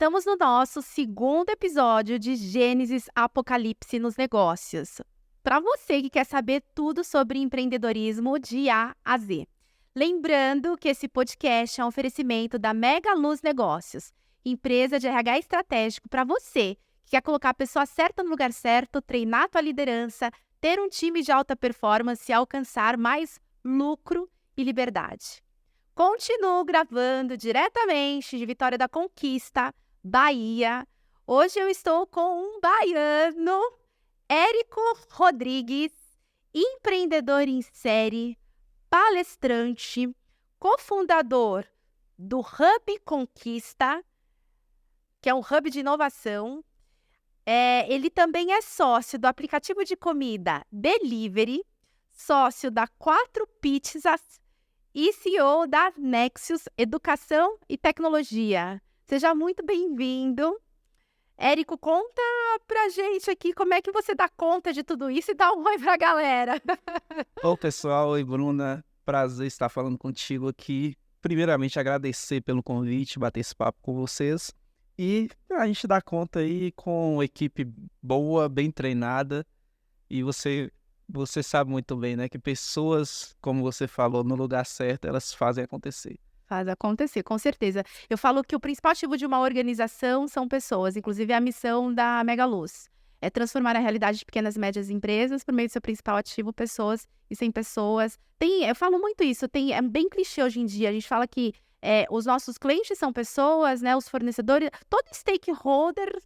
Estamos no nosso segundo episódio de Gênesis Apocalipse nos Negócios. Para você que quer saber tudo sobre empreendedorismo de A a Z. Lembrando que esse podcast é um oferecimento da Mega Luz Negócios, empresa de RH estratégico para você que quer colocar a pessoa certa no lugar certo, treinar a tua liderança, ter um time de alta performance e alcançar mais lucro e liberdade. Continuo gravando diretamente de Vitória da Conquista, Bahia. Hoje eu estou com um baiano, Érico Rodrigues, empreendedor em série, palestrante, cofundador do Hub Conquista, que é um hub de inovação. Ele também é sócio do aplicativo de comida Delivery, sócio da 4 Pizzas e CEO da Nexus Educação e Tecnologia. Seja muito bem-vindo. Érico, conta pra gente aqui como é que você dá conta de tudo isso e dá um oi pra galera. Oi, pessoal. Oi, Bruna. Prazer estar falando contigo aqui. Primeiramente, agradecer pelo convite, bater esse papo com vocês. E a gente dá conta aí com uma equipe boa, bem treinada. E você sabe muito bem, né? Que pessoas, como você falou, no lugar certo, elas fazem acontecer. Faz acontecer, com certeza. Eu falo que o principal ativo de uma organização são pessoas, inclusive a missão da Mega Luz. É transformar a realidade de pequenas e médias empresas por meio do seu principal ativo, pessoas, e sem pessoas. Eu falo muito isso, é bem clichê hoje em dia. A gente fala que os nossos clientes são pessoas, né? Os fornecedores, todos os stakeholders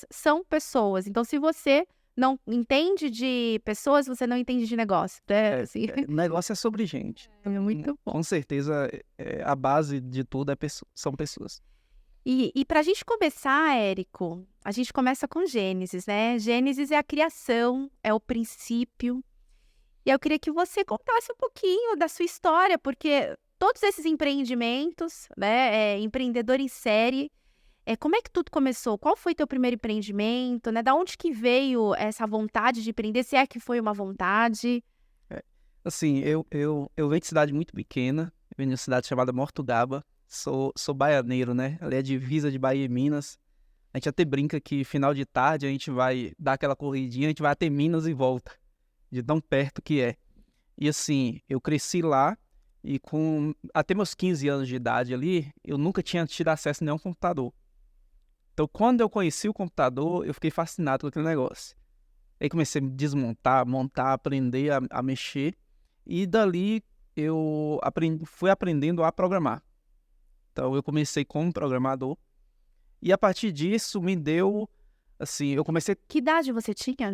são pessoas. Então, se você não entende de pessoas, você não entende de negócio. Né? Assim. Negócio é sobre gente. É muito bom. Com certeza, a base de tudo são pessoas. E para a gente começar, Érico, a gente começa com Gênesis, né? Gênesis é a criação, é o princípio. E eu queria que você contasse um pouquinho da sua história, porque todos esses empreendimentos, né? Empreendedor em série, como é que tudo começou? Qual foi teu primeiro empreendimento, né? Da onde que veio essa vontade de empreender? Se é que foi uma vontade? Assim, eu venho de cidade muito pequena, eu venho de uma cidade chamada Mortugaba, sou baianeiro, né? Ali é divisa de Bahia e Minas. A gente até brinca que final de tarde a gente vai dar aquela corridinha, a gente vai até Minas e volta, de tão perto que é. E assim, eu cresci lá e até meus 15 anos de idade ali, eu nunca tinha tido acesso a nenhum computador. Então, quando eu conheci o computador, eu fiquei fascinado com aquele negócio. Aí comecei a desmontar, montar, aprender a mexer. E dali eu fui aprendendo a programar. Então, eu comecei como programador. E a partir disso, me deu, assim, eu comecei... Que idade você tinha?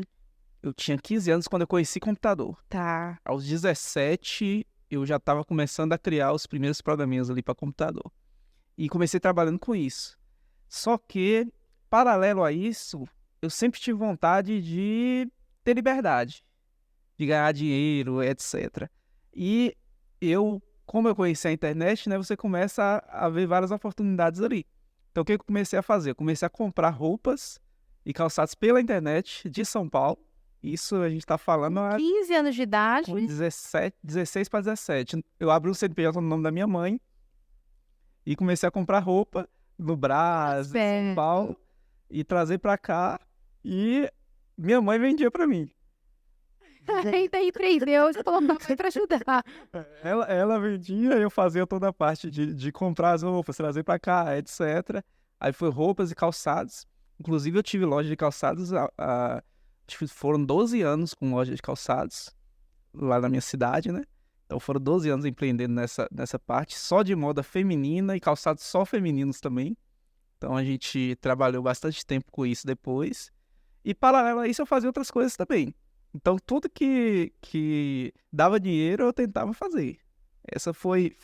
Eu tinha 15 anos quando eu conheci computador. Tá. Aos 17, eu já estava começando a criar os primeiros programinhas ali para computador. E comecei trabalhando com isso. Só que, paralelo a isso, eu sempre tive vontade de ter liberdade, de ganhar dinheiro, etc. E como eu conheci a internet, né, você começa a ver várias oportunidades ali. Então, o que eu comecei a fazer? Eu comecei a comprar roupas e calçados pela internet de São Paulo. Isso a gente está falando há 15 anos de idade. 16 para 17. Eu abri um CNPJ no nome da minha mãe e comecei a comprar roupa no Brás, em São Paulo, e trazer para cá, e minha mãe vendia para mim. Ainda empreendeu, você falou para ajudar. Ela vendia, eu fazia toda a parte de comprar as roupas, trazer para cá, etc. Aí foi roupas e calçados. Inclusive eu tive loja de calçados, acho que foram 12 anos com loja de calçados, lá na minha cidade, né? Então foram 12 anos empreendendo nessa parte, só de moda feminina e calçados só femininos também. Então a gente trabalhou bastante tempo com isso depois. E paralelo a isso eu fazia outras coisas também. Então tudo que dava dinheiro eu tentava fazer. Essa foi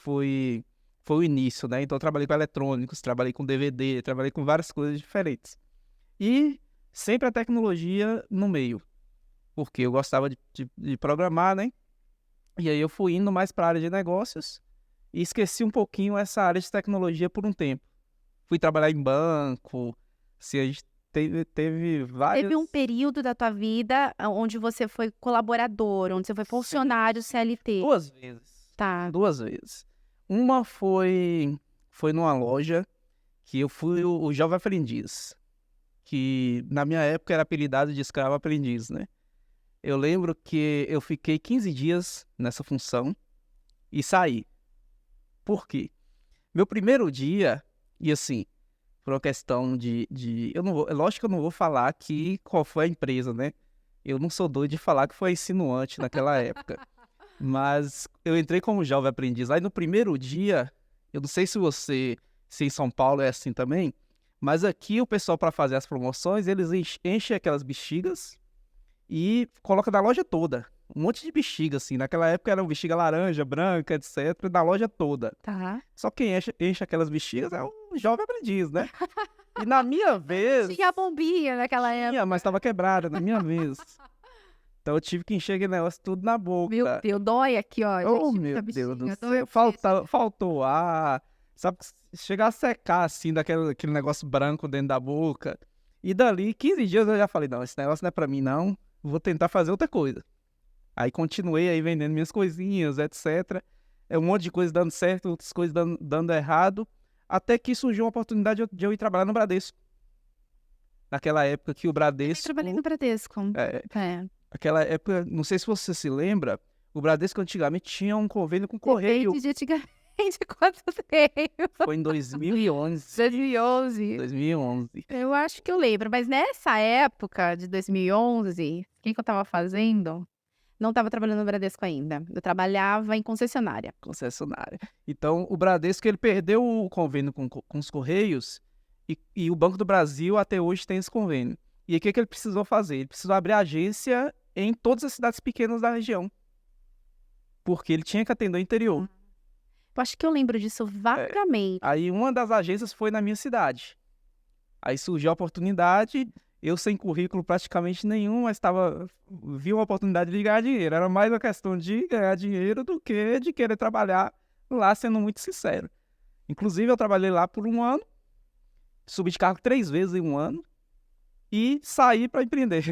o início, né? Então eu trabalhei com eletrônicos, trabalhei com DVD, trabalhei com várias coisas diferentes. E sempre a tecnologia no meio. Porque eu gostava de programar, né? E aí eu fui indo mais para a área de negócios e esqueci um pouquinho essa área de tecnologia por um tempo. Fui trabalhar em banco, assim, a gente teve vários... Teve um período da tua vida onde você foi colaborador, onde você foi funcionário CLT. 2 vezes. Tá. 2 vezes. Uma foi numa loja que eu fui o jovem aprendiz, que na minha época era apelidado de escravo aprendiz, né? Eu lembro que eu fiquei 15 dias nessa função e saí. Por quê? Meu primeiro dia, e assim, por uma questão eu não vou, é lógico que eu não vou falar aqui qual foi a empresa, né? Eu não sou doido de falar que foi insinuante naquela época. Mas eu entrei como jovem aprendiz. Aí no primeiro dia, eu não sei se em São Paulo é assim também, mas aqui o pessoal, para fazer as promoções, eles enchem aquelas bexigas e coloca na loja toda. Um monte de bexiga, assim. Naquela época era bexiga laranja, branca, etc. Na loja toda. Tá. Só quem enche aquelas bexigas é um jovem aprendiz, né? E na minha vez... Tinha a bombinha naquela época. Tinha, mas estava quebrada na minha vez. Então eu tive que encher aquele negócio tudo na boca. Meu Deus, dói aqui, ó. Oh, Gente, meu essa Deus do bexiga, céu. Faltou ar. Sabe, chegar a secar, assim, aquele negócio branco dentro da boca. E dali, 15 dias eu já falei, não, esse negócio não é pra mim, não. Vou tentar fazer outra coisa. Aí continuei aí vendendo minhas coisinhas, etc. Um monte de coisa dando certo, outras coisas dando errado. Até que surgiu uma oportunidade de eu ir trabalhar no Bradesco. Naquela época que o Eu Bradesco... trabalhei no Bradesco. É, aquela época, não sei se você se lembra, o Bradesco antigamente tinha um convênio com o Correio. Depende de antigamente quanto tempo. Foi em 2011. 2011. 2011. Eu acho que eu lembro, mas nessa época de 2011, o que eu tava fazendo? Não tava trabalhando no Bradesco ainda. Eu trabalhava em concessionária. Concessionária. Então, o Bradesco, ele perdeu o convênio com os Correios e o Banco do Brasil até hoje tem esse convênio. E aí, o que ele precisou fazer? Ele precisou abrir agência em todas as cidades pequenas da região. Porque ele tinha que atender o interior. Eu acho que eu lembro disso vagamente. Aí, uma das agências foi na minha cidade. Aí surgiu a oportunidade, eu sem currículo praticamente nenhum, mas vi uma oportunidade de ganhar dinheiro. Era mais uma questão de ganhar dinheiro do que de querer trabalhar lá, sendo muito sincero. Inclusive, eu trabalhei lá por um ano, subi de cargo 3 vezes em um ano e saí para empreender.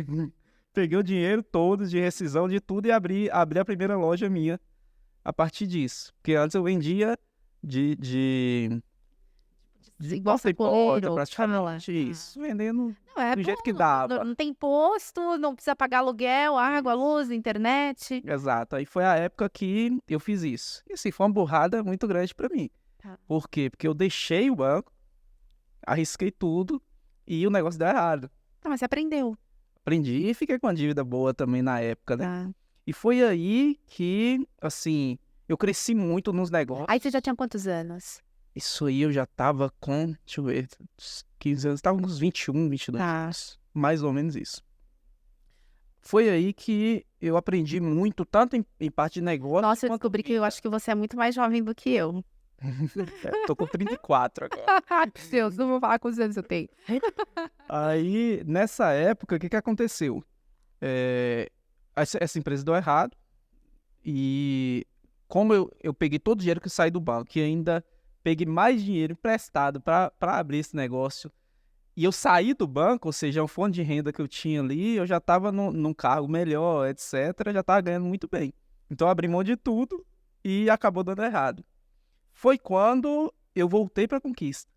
Peguei o dinheiro todo de rescisão de tudo e abri a primeira loja minha a partir disso. Porque antes eu vendia Igual porta em porta, sacoleiro, praticamente isso. Vendendo Não, é do jeito que bom, dava. não tem imposto, não precisa pagar aluguel, água, luz, internet. Exato. Aí foi a época que eu fiz isso. E assim, foi uma burrada muito grande pra mim. Tá. Por quê? Porque eu deixei o banco, arrisquei tudo e o negócio deu errado. Tá, mas você aprendeu. Aprendi e fiquei com uma dívida boa também na época, né? Tá. E foi aí que, assim, eu cresci muito nos negócios. Aí você já tinha quantos anos? Isso aí eu já tava com, deixa eu ver, uns 15 anos, tava com uns 21, 22 Tá. anos. Mais ou menos isso. Foi aí que eu aprendi muito, tanto em parte de negócio. Nossa, eu quanto descobri que eu acho que você é muito mais jovem do que eu. Tô com 34 agora. Ai, meu Deus, não vou falar quantos anos eu tenho. Aí, nessa época, o que aconteceu? Essa empresa deu errado. E como eu peguei todo o dinheiro que saí do banco e ainda peguei mais dinheiro emprestado para abrir esse negócio, e eu saí do banco, ou seja, um fundo de renda que eu tinha ali, eu já estava num cargo melhor, etc., já estava ganhando muito bem. Então, eu abri mão de tudo e acabou dando errado. Foi quando eu voltei para a Conquista.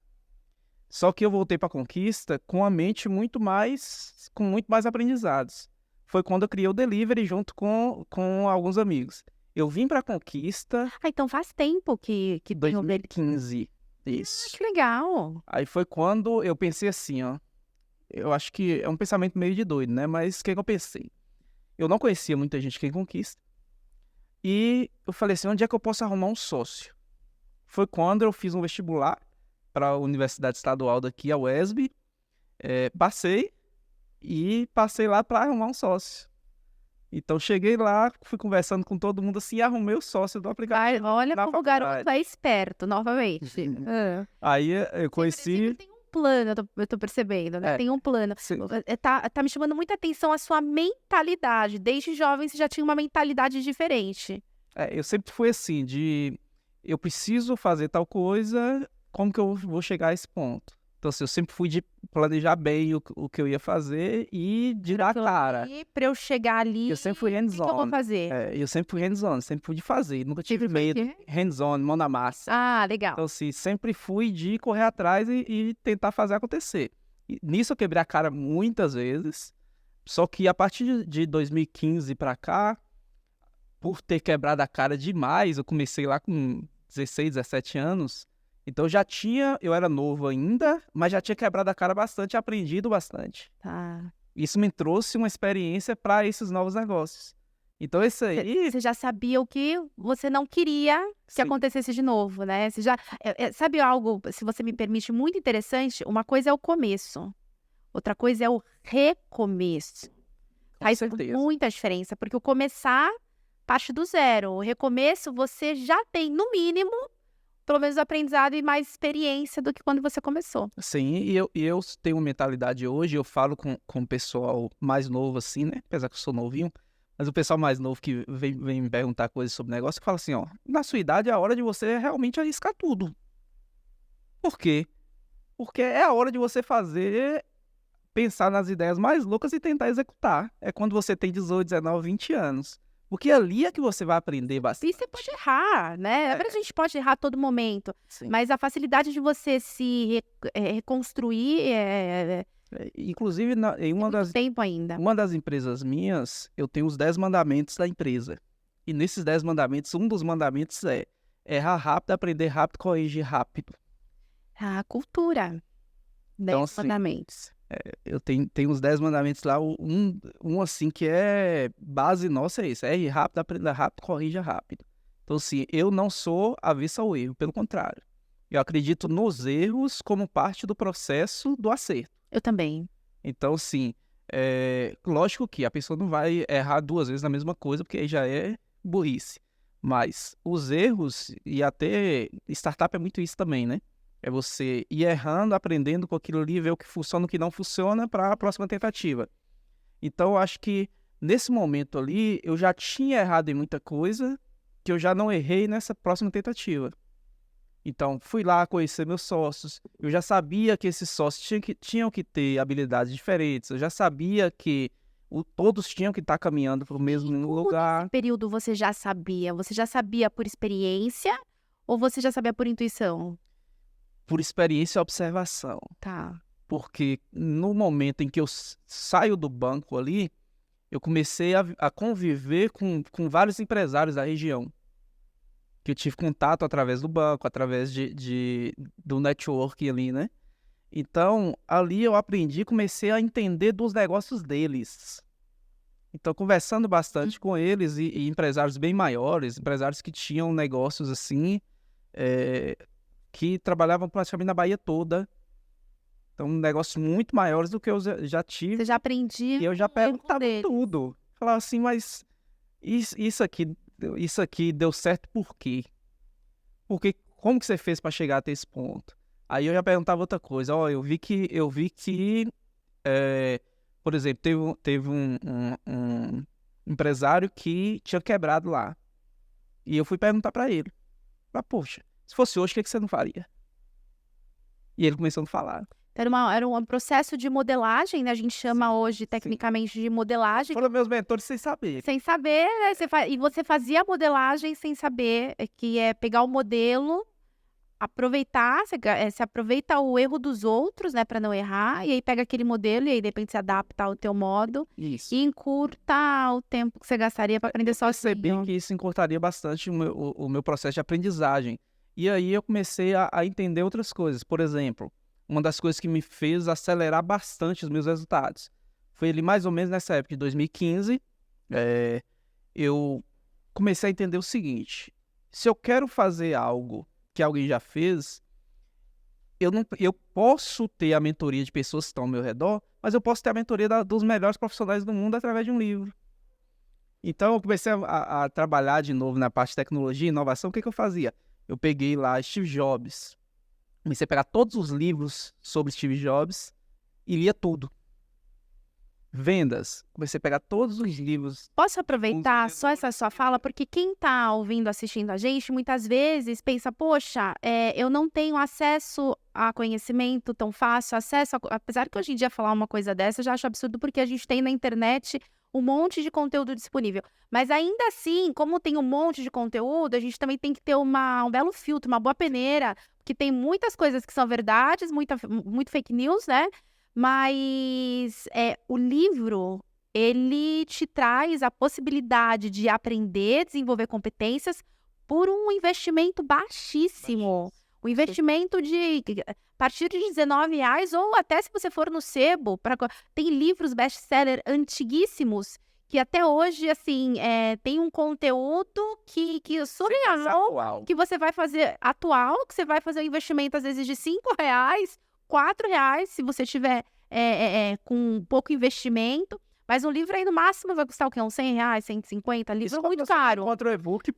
Só que eu voltei para a Conquista com a mente com muito mais aprendizados. Foi quando eu criei o Delivery junto com alguns amigos. Eu vim para a Conquista Ah, então faz tempo que em tem o dele. 2015. Isso. Que legal. Aí foi quando eu pensei assim, ó. Eu acho que é um pensamento meio de doido, né? Mas o que eu pensei? Eu não conhecia muita gente aqui em Conquista. E eu falei assim, onde é que eu posso arrumar um sócio? Foi quando eu fiz um vestibular para a Universidade Estadual daqui, a UESB. Passei lá para arrumar um sócio. Então, cheguei lá, fui conversando com todo mundo assim e arrumei o sócio do aplicativo. Olha na como o garoto faculdade. é esperto, novamente. Aí eu conheci... Sempre tem um plano, eu tô percebendo, né? Tem um plano. Sim. Tá me chamando muita atenção a sua mentalidade. Desde jovem você já tinha uma mentalidade diferente. Eu sempre fui assim, eu preciso fazer tal coisa, como que eu vou chegar a esse ponto? Então, assim, eu sempre fui de planejar bem o que eu ia fazer e de dar a cara. E para eu chegar ali, Eu sempre fui o que que eu vou hands-on. fazer? Eu sempre fui hands-on, sempre fui de fazer. Nunca tive Sempre foi o medo. quê? Hands-on, mão na massa. Ah, legal. Então, assim, sempre fui de correr atrás e tentar fazer acontecer. E nisso eu quebrei a cara muitas vezes. Só que a partir de 2015 pra cá, por ter quebrado a cara demais, eu comecei lá com 16, 17 anos. Então eu era novo ainda, mas já tinha quebrado a cara bastante, aprendido bastante. Tá. Isso me trouxe uma experiência para esses novos negócios. Então isso aí, Você já sabia o que você não queria que sim, acontecesse de novo, né? Você já sabe algo, se você me permite, muito interessante? Uma coisa é o começo, outra coisa é o recomeço. com Faz certeza. muita diferença, porque o começar parte do zero. O recomeço, você já tem, no mínimo, pelo menos aprendizado e mais experiência do que quando você começou. Sim, e eu tenho uma mentalidade hoje, eu falo com o pessoal mais novo assim, né? Apesar que eu sou novinho, mas o pessoal mais novo que vem me perguntar coisas sobre negócio, que fala assim, ó, na sua idade é a hora de você realmente arriscar tudo. Por quê? Porque é a hora de você pensar nas ideias mais loucas e tentar executar. É quando você tem 18, 19, 20 anos. Porque ali é que você vai aprender E você bastante. pode errar, né? Na verdade, a gente pode errar a todo momento, Sim. mas a facilidade de você se reconstruir Inclusive, em tem muito tempo ainda. uma das empresas minhas, eu tenho os 10 mandamentos da empresa. E nesses 10 mandamentos, um dos mandamentos é errar rápido, aprender rápido, corrigir rápido. A cultura, Então, 10 assim, mandamentos. eu tenho os 10 mandamentos lá, um assim que é base nossa é esse, erre rápido, aprenda rápido, corrija rápido. Então, assim, eu não sou avessa ao erro, pelo contrário. Eu acredito nos erros como parte do processo do acerto. Eu também. Então, assim, lógico que a pessoa não vai errar 2 vezes na mesma coisa, porque aí já é burrice. Mas os erros, e até startup é muito isso também, né? É você ir errando, aprendendo com aquilo ali, ver o que funciona, o que não funciona para a próxima tentativa. Então, eu acho que nesse momento ali, eu já tinha errado em muita coisa que eu já não errei nessa próxima tentativa. Então, fui lá conhecer meus sócios. Eu já sabia que esses sócios tinham que ter habilidades diferentes. Eu já sabia que todos tinham que estar caminhando para o mesmo lugar. Nesse período você já sabia? Você já sabia por experiência ou você já sabia por intuição? Por experiência e observação. Tá. Porque no momento em que eu saio do banco ali, eu comecei a conviver com vários empresários da região. Que eu tive contato através do banco, através do networking ali, né? Então, ali eu aprendi, comecei a entender dos negócios deles. Então, conversando bastante com eles e empresários bem maiores, empresários que tinham negócios assim, que trabalhavam praticamente na Bahia toda. Então, negócios muito maiores do que eu já tive. Você já aprendia E eu já com o erro perguntava deles. tudo. Falava assim, mas isso aqui deu certo por quê? Porque como que você fez para chegar até esse ponto? Aí eu já perguntava outra coisa. Ó, eu vi que, por exemplo, teve um empresário que tinha quebrado lá. E eu fui perguntar para ele. Falei, poxa, se fosse hoje, o que que você não faria? E ele começou a falar. Era um processo de modelagem, né? A gente chama hoje, tecnicamente, de modelagem. Foram meus mentores sem saber. Sem saber, né? E você fazia a modelagem sem saber, que é pegar o modelo, aproveitar, você aproveita o erro dos outros, né, para não errar, e aí pega aquele modelo e aí de repente se adapta ao teu modo Isso. e encurta o tempo que você gastaria para aprender Eu percebi sozinho. que isso encurtaria bastante o meu processo de aprendizagem. E aí eu comecei a entender outras coisas. Por exemplo, uma das coisas que me fez acelerar bastante os meus resultados foi ali mais ou menos nessa época de 2015, eu comecei a entender o seguinte: se eu quero fazer algo que alguém já fez, eu posso ter a mentoria de pessoas que estão ao meu redor, mas eu posso ter a mentoria dos melhores profissionais do mundo através de um livro. Então, eu comecei a trabalhar de novo na parte de tecnologia e inovação. O que eu fazia? Eu peguei lá Steve Jobs, comecei a pegar todos os livros sobre Steve Jobs e lia tudo. Vendas. Comecei a pegar todos os livros. Posso aproveitar só essa sua fala? Porque quem está ouvindo, assistindo a gente, muitas vezes pensa, poxa, eu não tenho acesso a conhecimento tão fácil, apesar que hoje em dia falar uma coisa dessa eu já acho absurdo, porque a gente tem na internet um monte de conteúdo disponível. Mas ainda assim, como tem um monte de conteúdo, a gente também tem que ter um belo filtro, uma boa peneira, porque tem muitas coisas que são verdades, muito fake news, né? Mas o livro, ele te traz a possibilidade de aprender, desenvolver competências por um investimento baixíssimo. O investimento a partir de R$19, ou até se você for no sebo, tem livros best-seller antiguíssimos, que até hoje, assim, tem um conteúdo que surreal, que você vai fazer atual, que você vai fazer um investimento, às vezes, de R$5, R$4, se você tiver com pouco investimento. Mas um livro aí, no máximo, vai custar o quê? Uns R$100, R$150? Livro muito caro. Encontra o e-book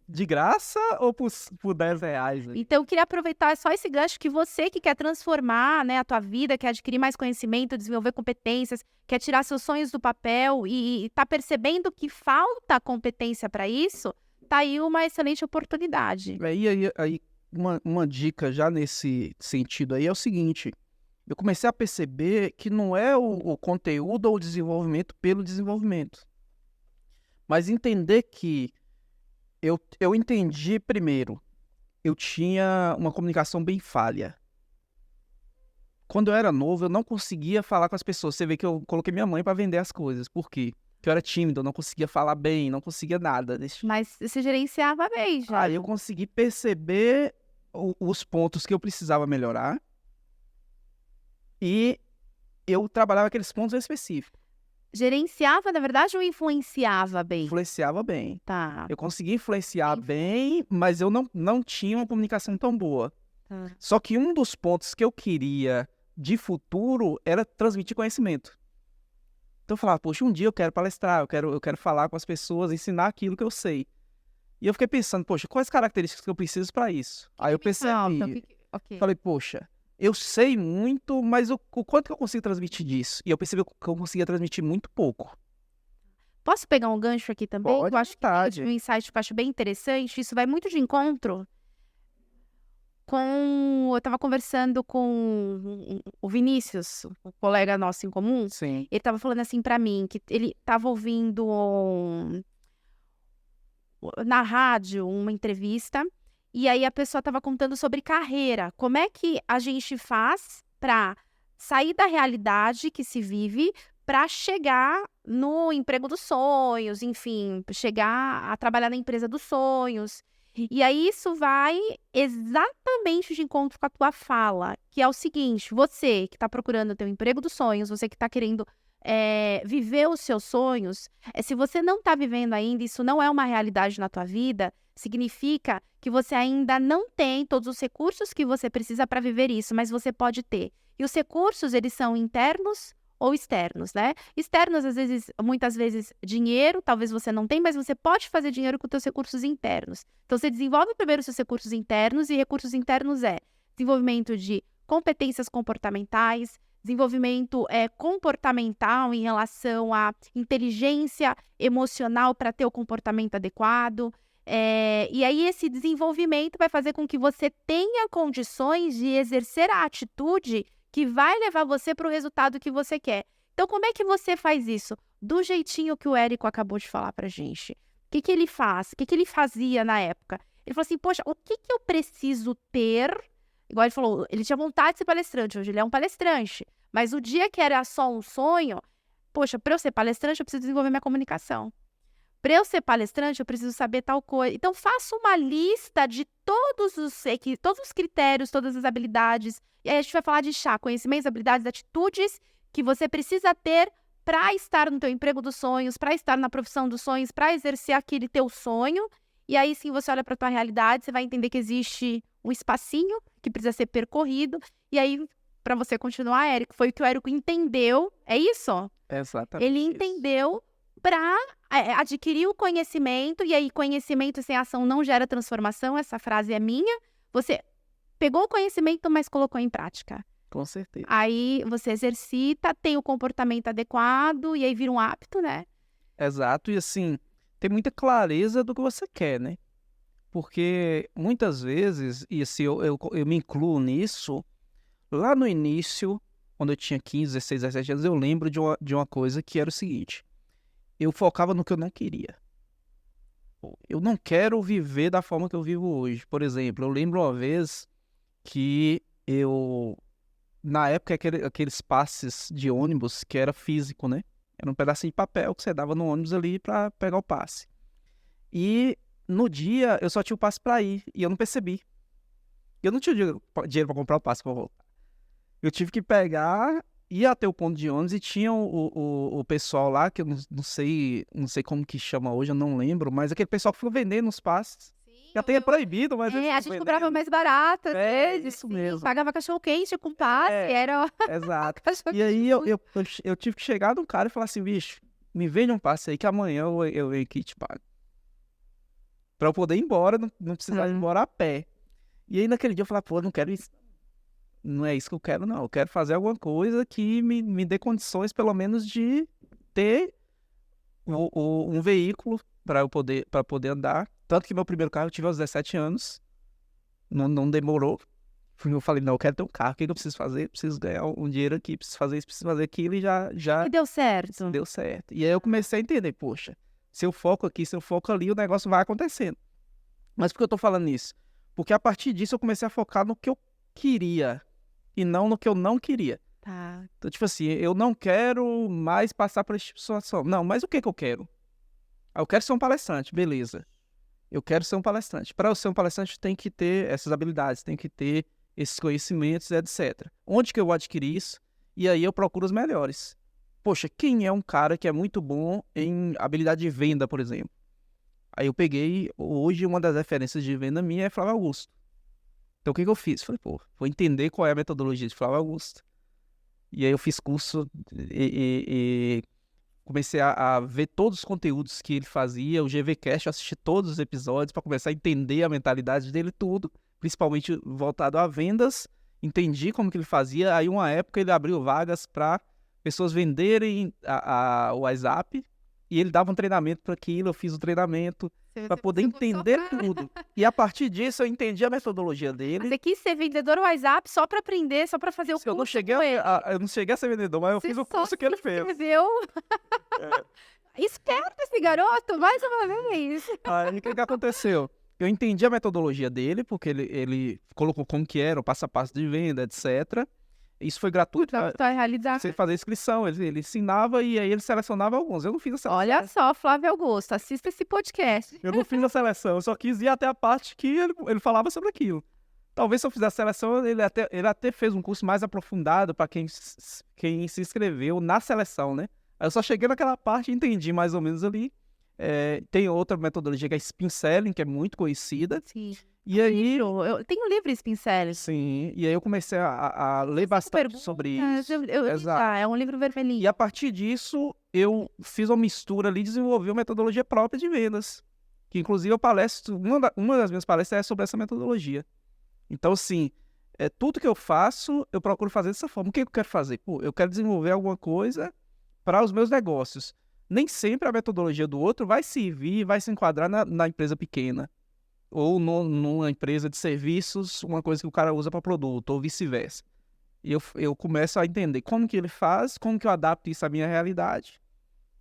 de graça ou por R$10? Né? Então, eu queria aproveitar só esse gancho que você que quer transformar, né, a tua vida, quer adquirir mais conhecimento, desenvolver competências, quer tirar seus sonhos do papel e tá percebendo que falta competência para isso, tá aí uma excelente oportunidade. Aí uma dica já nesse sentido aí é o seguinte: eu comecei a perceber que não é o conteúdo ou o desenvolvimento pelo desenvolvimento, mas entender que eu entendi primeiro, eu tinha uma comunicação bem falha. Quando eu era novo, eu não conseguia falar com as pessoas. Você vê que eu coloquei minha mãe para vender as coisas. Por quê? Porque eu era tímido, eu não conseguia falar bem, não conseguia nada. Mas você gerenciava bem já. Aí eu consegui perceber os pontos que eu precisava melhorar e eu trabalhava aqueles pontos específicos. Gerenciava, na verdade, ou influenciava bem? Influenciava bem. Tá. Eu conseguia influenciar bem, mas eu não tinha uma comunicação tão boa. Tá. Só que um dos pontos que eu queria de futuro era transmitir conhecimento. Então eu falava, poxa, um dia eu quero palestrar, eu quero falar com as pessoas, ensinar aquilo que eu sei. E eu fiquei pensando, poxa, quais características que eu preciso para isso? Aí eu percebi, falei, poxa, eu sei muito, mas o quanto que eu consigo transmitir disso? E eu percebi que eu conseguia transmitir muito pouco. Posso pegar um gancho aqui também? Pode, eu acho que um insight que eu acho bem interessante. Isso vai muito de encontro com... Eu estava conversando com o Vinícius, um colega nosso em comum. Sim. Ele estava falando assim para mim, que ele estava ouvindo na rádio uma entrevista, e aí a pessoa estava contando sobre carreira. Como é que a gente faz para sair da realidade que se vive para chegar no emprego dos sonhos, enfim, chegar a trabalhar na empresa dos sonhos. E aí isso vai exatamente de encontro com a tua fala, que é o seguinte: você que está procurando o teu emprego dos sonhos, você que está querendo viver os seus sonhos, se você não está vivendo ainda, isso não é uma realidade na tua vida, significa que você ainda não tem todos os recursos que você precisa para viver isso, mas você pode ter. E os recursos, eles são internos ou externos, né? Externos, às vezes, muitas vezes, dinheiro, talvez você não tenha, mas você pode fazer dinheiro com os teus recursos internos. Então, você desenvolve primeiro os seus recursos internos, e recursos internos desenvolvimento de competências comportamentais, desenvolvimento comportamental em relação à inteligência emocional para ter o comportamento adequado. E aí esse desenvolvimento vai fazer com que você tenha condições de exercer a atitude que vai levar você para o resultado que você quer. Então, como é que você faz isso? Do jeitinho que o Érico acabou de falar para a gente. O que ele faz? O que ele fazia na época? Ele falou assim, poxa, o que eu preciso ter? Igual ele falou, ele tinha vontade de ser palestrante, hoje ele é um palestrante. Mas o dia que era só um sonho, poxa, para eu ser palestrante, eu preciso desenvolver minha comunicação. Para eu ser palestrante, eu preciso saber tal coisa. Então, faça uma lista de todos os critérios, todas as habilidades. E aí a gente vai falar de conhecimentos, habilidades, atitudes que você precisa ter para estar no teu emprego dos sonhos, para estar na profissão dos sonhos, para exercer aquele teu sonho. E aí sim você olha para a tua realidade, você vai entender que existe um espacinho que precisa ser percorrido. E aí, para você continuar, Érico, foi o que o Érico entendeu. É isso? Exatamente. Ele entendeu para adquirir o conhecimento, e aí conhecimento sem ação não gera transformação, essa frase é minha. Você pegou o conhecimento, mas colocou em prática. Com certeza. Aí você exercita, tem o comportamento adequado e aí vira um hábito, né? Exato. E assim, tem muita clareza do que você quer, né? Porque muitas vezes, e assim, eu me incluo nisso, lá no início, quando eu tinha 15, 16, 17 anos, eu lembro de uma coisa que era o seguinte: eu focava no que eu não queria. Eu não quero viver da forma que eu vivo hoje. Por exemplo, eu lembro uma vez que na época, aqueles passes de ônibus que era físico, né? Era um pedacinho de papel que você dava no ônibus ali pra pegar o passe. E no dia eu só tinha o passe pra ir e eu não percebi. Eu não tinha dinheiro pra comprar o passe pra voltar. Eu tive que pegar, ir até o ponto de ônibus e tinha o pessoal lá, que eu não sei como que chama hoje, eu não lembro, mas aquele pessoal que ficou vendendo os passes. Já tem proibido, mas eles A ficam gente cobrava vendendo. mais barato, às É, vezes, isso sim. mesmo. Pagava cachorro-quente com passe, É. era Exato. cachorro E aí eu tive que chegar num cara e falar assim: bicho, me vende um passe aí que amanhã eu venho aqui e te pago. Pra eu poder ir embora, não precisar ir embora a pé. E aí naquele dia eu falei: pô, não quero isso. Não é isso que eu quero, não. Eu quero fazer alguma coisa que me dê condições, pelo menos, de ter um veículo para poder andar. Tanto que meu primeiro carro eu tive aos 17 anos. Não demorou. Eu falei: não, eu quero ter um carro. O que eu preciso fazer? Preciso ganhar um dinheiro aqui, preciso fazer isso, preciso fazer aquilo, e já E deu certo. deu certo. E aí eu comecei a entender: poxa, se eu foco aqui, se eu foco ali, o negócio vai acontecendo. Mas por que eu tô falando isso? Porque a partir disso eu comecei a focar no que eu queria e não no que eu não queria. Tá. Então, tipo assim, eu não quero mais passar por esse tipo de situação. Não, mas o que eu quero? Eu quero ser um palestrante, beleza. Eu quero ser um palestrante. Para eu ser um palestrante, tem que ter essas habilidades, tem que ter esses conhecimentos, etc. Onde que eu vou adquirir isso? E aí eu procuro os melhores. Poxa, quem é um cara que é muito bom em habilidade de venda, por exemplo? Aí eu peguei, hoje uma das referências de venda minha é Flávio Augusto. Então o que eu fiz? Falei: pô, vou entender qual é a metodologia de Flávio Augusto. E aí eu fiz curso e comecei a ver todos os conteúdos que ele fazia, o GVCast, eu assisti todos os episódios para começar a entender a mentalidade dele, tudo, principalmente voltado a vendas. Entendi como que ele fazia. Aí uma época ele abriu vagas para pessoas venderem o WhatsApp e ele dava um treinamento para aquilo, eu fiz o treinamento para poder entender tudo. E a partir disso eu entendi a metodologia dele. Você quis ser vendedor WhatsApp só para aprender, só para fazer o curso Eu não cheguei com ele. eu não cheguei a ser vendedor, mas eu Você fiz o só curso que ele se fez. inscreveu. Esperto esse garoto, mais uma vez. Aí o que aconteceu? Eu entendi a metodologia dele, porque ele colocou como que era, o passo a passo de venda, etc. Isso foi gratuito, Adaptou à realidade. você fazer inscrição, ele ensinava e aí ele selecionava alguns. Eu não fiz a seleção. Olha só, Flávio Augusto, assista esse podcast. Eu não fiz a seleção, eu só quis ir até a parte que ele falava sobre aquilo. Talvez se eu fizesse a seleção, ele até fez um curso mais aprofundado para quem se inscreveu na seleção, né? Aí eu só cheguei naquela parte e entendi mais ou menos ali. Tem outra metodologia que é Spin Selling, que é muito conhecida. Sim. E aí, Eu tenho um livro Spin Selling. sim, e aí eu comecei a ler bastante sobre isso. Eu li Exato. já, é um livro vermelhinho. E a partir disso, eu fiz uma mistura ali e desenvolvi uma metodologia própria de vendas. Que inclusive eu palestro, uma das minhas palestras é sobre essa metodologia. Então, assim, tudo que eu faço, eu procuro fazer dessa forma. O que eu quero fazer? Pô, eu quero desenvolver alguma coisa para os meus negócios. Nem sempre a metodologia do outro vai servir, vai se enquadrar na empresa pequena. Ou numa empresa de serviços, uma coisa que o cara usa para produto, ou vice-versa. E eu começo a entender como que ele faz, como que eu adapto isso à minha realidade,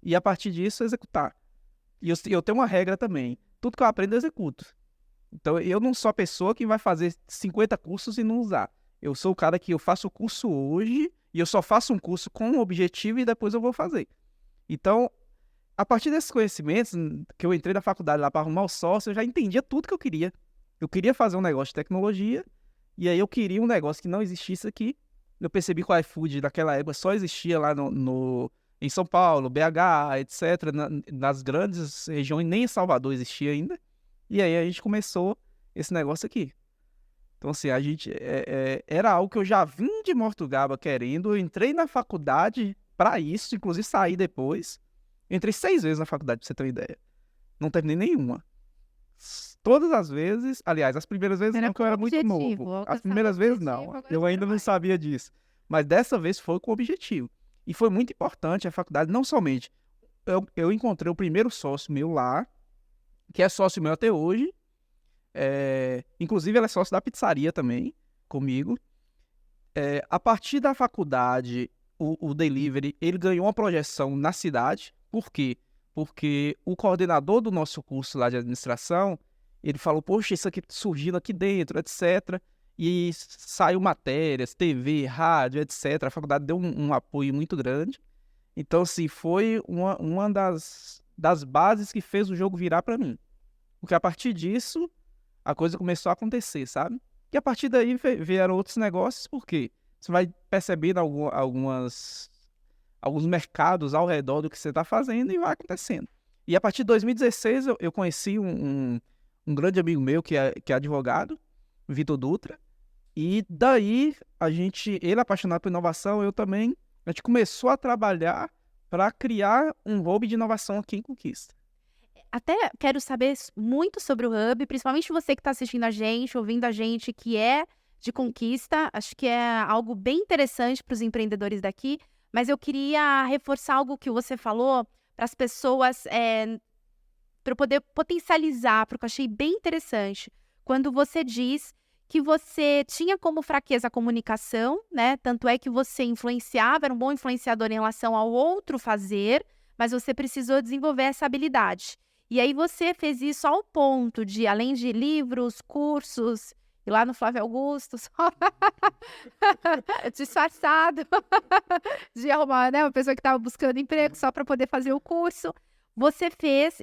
e a partir disso executar. E eu tenho uma regra também: tudo que eu aprendo eu executo. Então eu não sou a pessoa que vai fazer 50 cursos e não usar. Eu sou o cara que eu faço o curso hoje, e eu só faço um curso com um objetivo e depois eu vou fazer. Então, a partir desses conhecimentos, que eu entrei na faculdade lá para arrumar o sócio, eu já entendia tudo que eu queria. Eu queria fazer um negócio de tecnologia, e aí eu queria um negócio que não existisse aqui. Eu percebi que o iFood naquela época só existia lá em São Paulo, BH, etc. Nas grandes regiões, nem em Salvador existia ainda. E aí a gente começou esse negócio aqui. Então, assim, a gente era algo que eu já vim de Mortugaba querendo. Eu entrei na faculdade para isso, inclusive saí depois. Eu entrei 6 vezes na faculdade, pra você ter uma ideia. Não terminei nenhuma. Todas as vezes, aliás, as primeiras vezes Era não, porque eu era muito objetivo, novo. alcançar As primeiras o vezes objetivo, não, agora eu você ainda não vai. sabia disso. Mas dessa vez foi com objetivo. E foi muito importante a faculdade, não somente. Eu encontrei o primeiro sócio meu lá, que é sócio meu até hoje. Inclusive, ele é sócio da pizzaria também, comigo. A partir da faculdade, o delivery, ele ganhou uma projeção na cidade. Por quê? Porque o coordenador do nosso curso lá de administração, ele falou, poxa, isso aqui surgindo aqui dentro, etc. E saiu matérias, TV, rádio, etc. A faculdade deu um apoio muito grande. Então, assim, foi uma das bases que fez o jogo virar para mim. Porque a partir disso, a coisa começou a acontecer, sabe? E a partir daí vieram outros negócios, porque você vai percebendo alguns mercados ao redor do que você está fazendo e vai acontecendo. E a partir de 2016, eu conheci um grande amigo meu que é advogado, Vitor Dutra, e daí ele apaixonado por inovação, eu também, a gente começou a trabalhar para criar um hub de inovação aqui em Conquista. Até quero saber muito sobre o Hub, principalmente você que está assistindo a gente, ouvindo a gente, que é de Conquista. Acho que é algo bem interessante para os empreendedores daqui, mas eu queria reforçar algo que você falou para as pessoas, para eu poder potencializar, porque eu achei bem interessante. Quando você diz que você tinha como fraqueza a comunicação, né? Tanto é que você influenciava, era um bom influenciador em relação ao outro fazer, mas você precisou desenvolver essa habilidade. E aí você fez isso ao ponto de, além de livros, cursos, ir lá no Flávio Augusto, só disfarçado, de arrumar, né, uma pessoa que estava buscando emprego só para poder fazer o curso. Você fez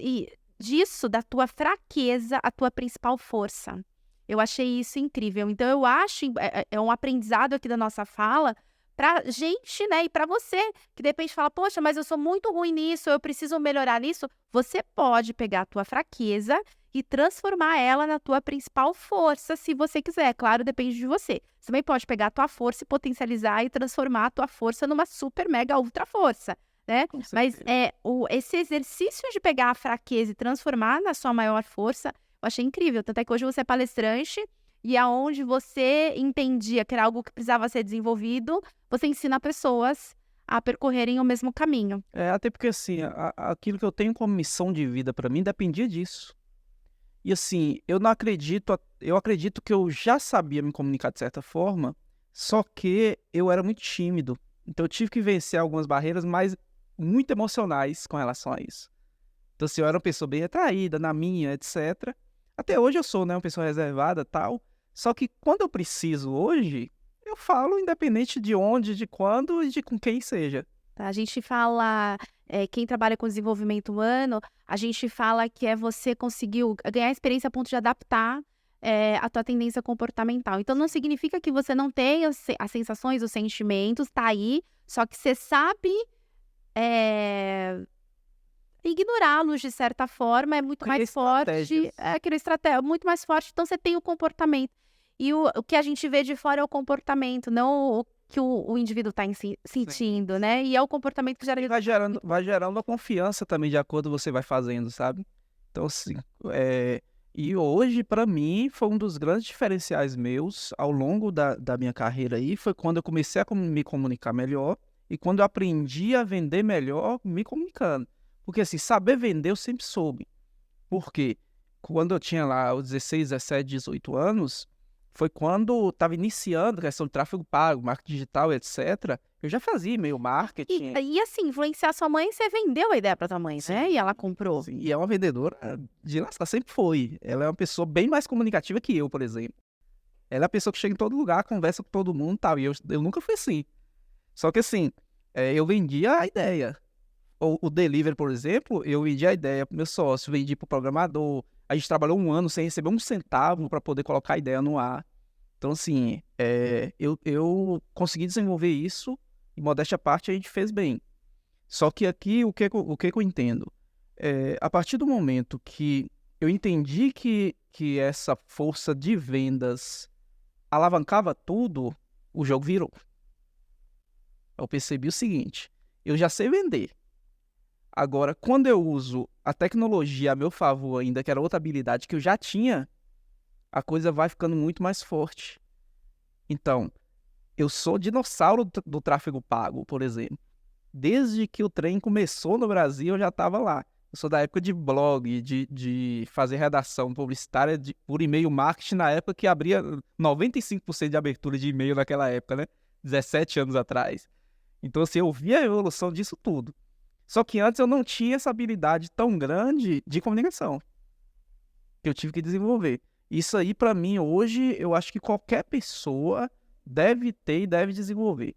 disso, da tua fraqueza, a tua principal força. Eu achei isso incrível. Então, eu acho, é um aprendizado aqui da nossa fala, pra gente, né, e para você, que de repente fala, poxa, mas eu sou muito ruim nisso, eu preciso melhorar nisso. Você pode pegar a tua fraqueza e transformar ela na tua principal força, se você quiser. Claro, depende de você. Você também pode pegar a tua força e potencializar e transformar a tua força numa super, mega, ultra força, né? Mas esse exercício de pegar a fraqueza e transformar na sua maior força, eu achei incrível. Tanto é que hoje você é palestrante, e aonde você entendia que era algo que precisava ser desenvolvido, você ensina pessoas a percorrerem o mesmo caminho. Até porque, assim, aquilo que eu tenho como missão de vida para mim dependia disso. E, assim, eu acredito que eu já sabia me comunicar de certa forma, só que eu era muito tímido. Então, eu tive que vencer algumas barreiras, mas muito emocionais com relação a isso. Então, assim, eu era uma pessoa bem retraída, na minha, etc. Até hoje eu sou, né, uma pessoa reservada, tal. Só que quando eu preciso hoje, eu falo independente de onde, de quando e de com quem seja. Tá? A gente fala, quem trabalha com desenvolvimento humano, a gente fala que você conseguiu ganhar experiência a ponto de adaptar a tua tendência comportamental. Então, não significa que você não tenha as sensações, os sentimentos, tá aí, só que você sabe ignorá-los de certa forma, é muito mais forte. É aquela estratégia, muito mais forte, então você tem o comportamento. E o que a gente vê de fora é o comportamento, não o que o indivíduo está sentindo, né? E é o comportamento que gera... Vai gerando a confiança também, de acordo com você vai fazendo, sabe? Então, assim, e hoje, para mim, foi um dos grandes diferenciais meus ao longo da minha carreira aí, foi quando eu comecei a me comunicar melhor e quando eu aprendi a vender melhor me comunicando. Porque, assim, saber vender eu sempre soube. Por quê? Quando eu tinha lá os 16, 17, 18 anos, foi quando estava iniciando a questão de tráfego pago, marketing digital, etc. Eu já fazia e-mail marketing. E assim, influenciar sua mãe, você vendeu a ideia para tua mãe, Sim, né? E ela comprou. Sim, e é uma vendedora de lascar, sempre foi. Ela é uma pessoa bem mais comunicativa que eu, por exemplo. Ela é a pessoa que chega em todo lugar, conversa com todo mundo e tal. E eu nunca fui assim. Só que, assim, eu vendia a ideia. O delivery, por exemplo, eu vendi a ideia pro meu sócio, vendi pro programador. A gente trabalhou 1 ano sem receber um centavo para poder colocar a ideia no ar. Então, assim, eu consegui desenvolver isso e, modéstia à parte, a gente fez bem. Só que aqui, o que eu entendo? A partir do momento que eu entendi que essa força de vendas alavancava tudo, o jogo virou. Eu percebi o seguinte, eu já sei vender. Agora, quando eu uso a tecnologia a meu favor ainda, que era outra habilidade que eu já tinha, a coisa vai ficando muito mais forte. Então, eu sou dinossauro do tráfego pago, por exemplo. Desde que o trem começou no Brasil, eu já estava lá. Eu sou da época de blog, de fazer redação publicitária por e-mail marketing, na época que abria 95% de abertura de e-mail naquela época, né? 17 anos atrás. Então, assim, eu vi a evolução disso tudo. Só que antes eu não tinha essa habilidade tão grande de comunicação que eu tive que desenvolver. Isso aí, para mim, hoje, eu acho que qualquer pessoa deve ter e deve desenvolver.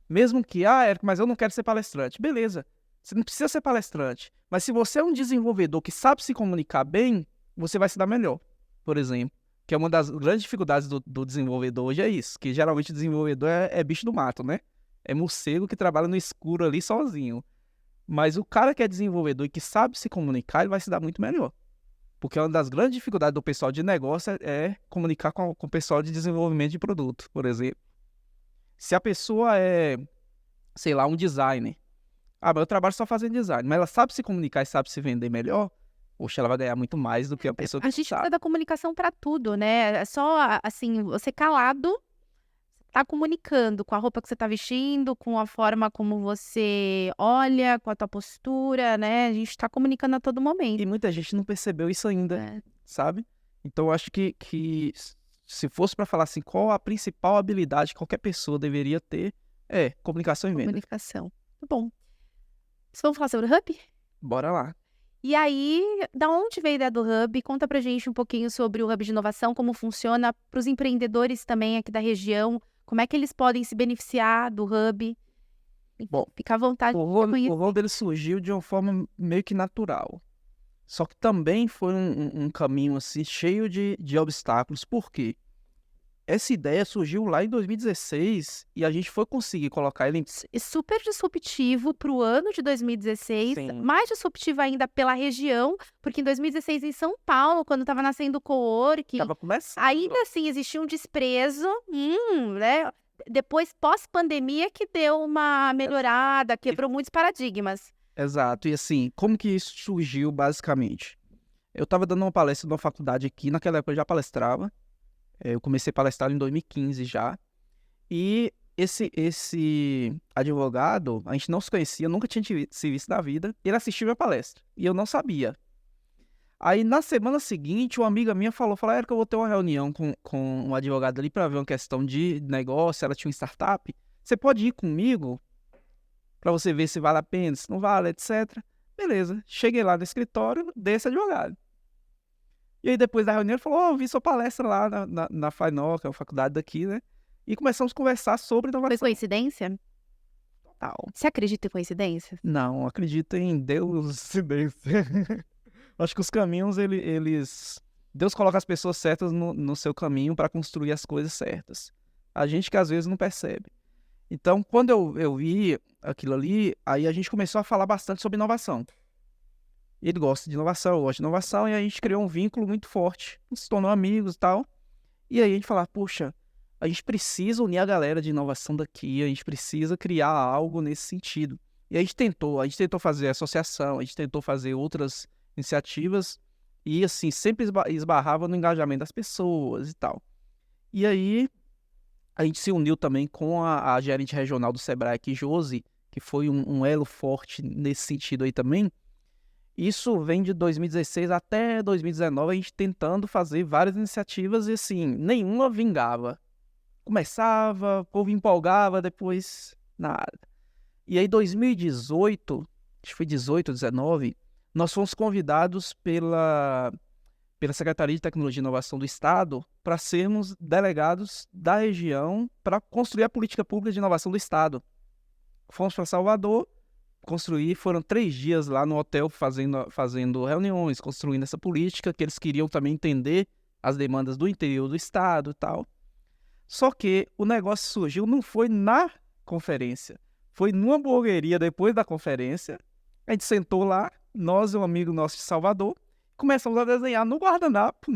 Mesmo que, Érico, mas eu não quero ser palestrante. Beleza, você não precisa ser palestrante. Mas se você é um desenvolvedor que sabe se comunicar bem, você vai se dar melhor, por exemplo. Que é uma das grandes dificuldades do desenvolvedor hoje é isso, que geralmente o desenvolvedor é bicho do mato, né? É morcego que trabalha no escuro ali sozinho. Mas o cara que é desenvolvedor e que sabe se comunicar, ele vai se dar muito melhor. Porque uma das grandes dificuldades do pessoal de negócio é comunicar com o pessoal de desenvolvimento de produto, por exemplo. Se a pessoa é, sei lá, um designer. Mas eu trabalho só fazendo design. Mas ela sabe se comunicar e sabe se vender melhor. Poxa, ela vai ganhar muito mais do que a pessoa que A gente sabe. precisa da comunicação para tudo, né? É só, assim, você calado, tá comunicando com a roupa que você tá vestindo, com a forma como você olha, com a tua postura, né? A gente tá comunicando a todo momento. E muita gente não percebeu isso ainda, É, sabe? Então eu acho que se fosse para falar assim, qual a principal habilidade que qualquer pessoa deveria ter, é comunicação e venda. comunicação. Muito bom. Vocês vão falar sobre o Hub? Bora lá. E aí, da onde veio a ideia do Hub? Conta pra gente um pouquinho sobre o Hub de inovação, como funciona para os empreendedores também aqui da região, como é que eles podem se beneficiar do Hub. Bom, Fica à vontade O de conhecer. rol dele surgiu de uma forma meio que natural. Só que também foi um caminho assim cheio de obstáculos. Por quê? Essa ideia surgiu lá em 2016 e a gente foi conseguir colocar ele em... Super disruptivo para o ano de 2016, Sim. mais disruptivo ainda pela região, porque em 2016 em São Paulo, quando estava nascendo o coworking, Tava começando. ainda assim existia um desprezo, né? Depois, pós-pandemia, que deu uma melhorada, quebrou muitos paradigmas. Exato. E assim, como que isso surgiu basicamente? Eu estava dando uma palestra numa faculdade aqui, naquela época eu já palestrava. Eu comecei a palestrar em 2015 já. E esse advogado, a gente não se conhecia, nunca tinha se visto na vida. Ele assistiu minha palestra e eu não sabia. Aí na semana seguinte, uma amiga minha falou, Érico, eu vou ter uma reunião com um advogado ali para ver uma questão de negócio, ela tinha uma startup. Você pode ir comigo para você ver se vale a pena, se não vale, etc. Beleza, cheguei lá no escritório desse advogado. E aí depois da reunião ele falou, vi sua palestra lá na FAINOL, que é uma faculdade daqui, né? E começamos a conversar sobre Foi inovação. coincidência? Total. Você acredita em coincidências? Não, acredito em Deus-incidência. Acho que os caminhos, eles... Deus coloca as pessoas certas no seu caminho para construir as coisas certas. A gente que às vezes não percebe. Então, quando eu vi aquilo ali, aí a gente começou a falar bastante sobre inovação. Ele gosta de inovação, eu gosto de inovação, e a gente criou um vínculo muito forte. A gente se tornou amigos e tal. E aí a gente falava, poxa, a gente precisa unir a galera de inovação daqui, a gente precisa criar algo nesse sentido. E a gente tentou fazer associação, a gente tentou fazer outras iniciativas, e assim, sempre esbarrava no engajamento das pessoas e tal. E aí, a gente se uniu também com a gerente regional do Sebrae aqui, Josi, que foi um elo forte nesse sentido aí também. Isso vem de 2016 até 2019, a gente tentando fazer várias iniciativas e assim, nenhuma vingava. Começava, o povo empolgava, depois nada. E aí 2018, acho que foi 18, 19, nós fomos convidados pela Secretaria de Tecnologia e Inovação do Estado para sermos delegados da região para construir a política pública de inovação do Estado. Fomos para Salvador, foram 3 dias lá no hotel fazendo reuniões, construindo essa política, que eles queriam também entender as demandas do interior do Estado e tal. Só que o negócio surgiu, não foi na conferência, foi numa hamburgueria depois da conferência. A gente sentou lá, nós e um amigo nosso de Salvador, começamos a desenhar no guardanapo,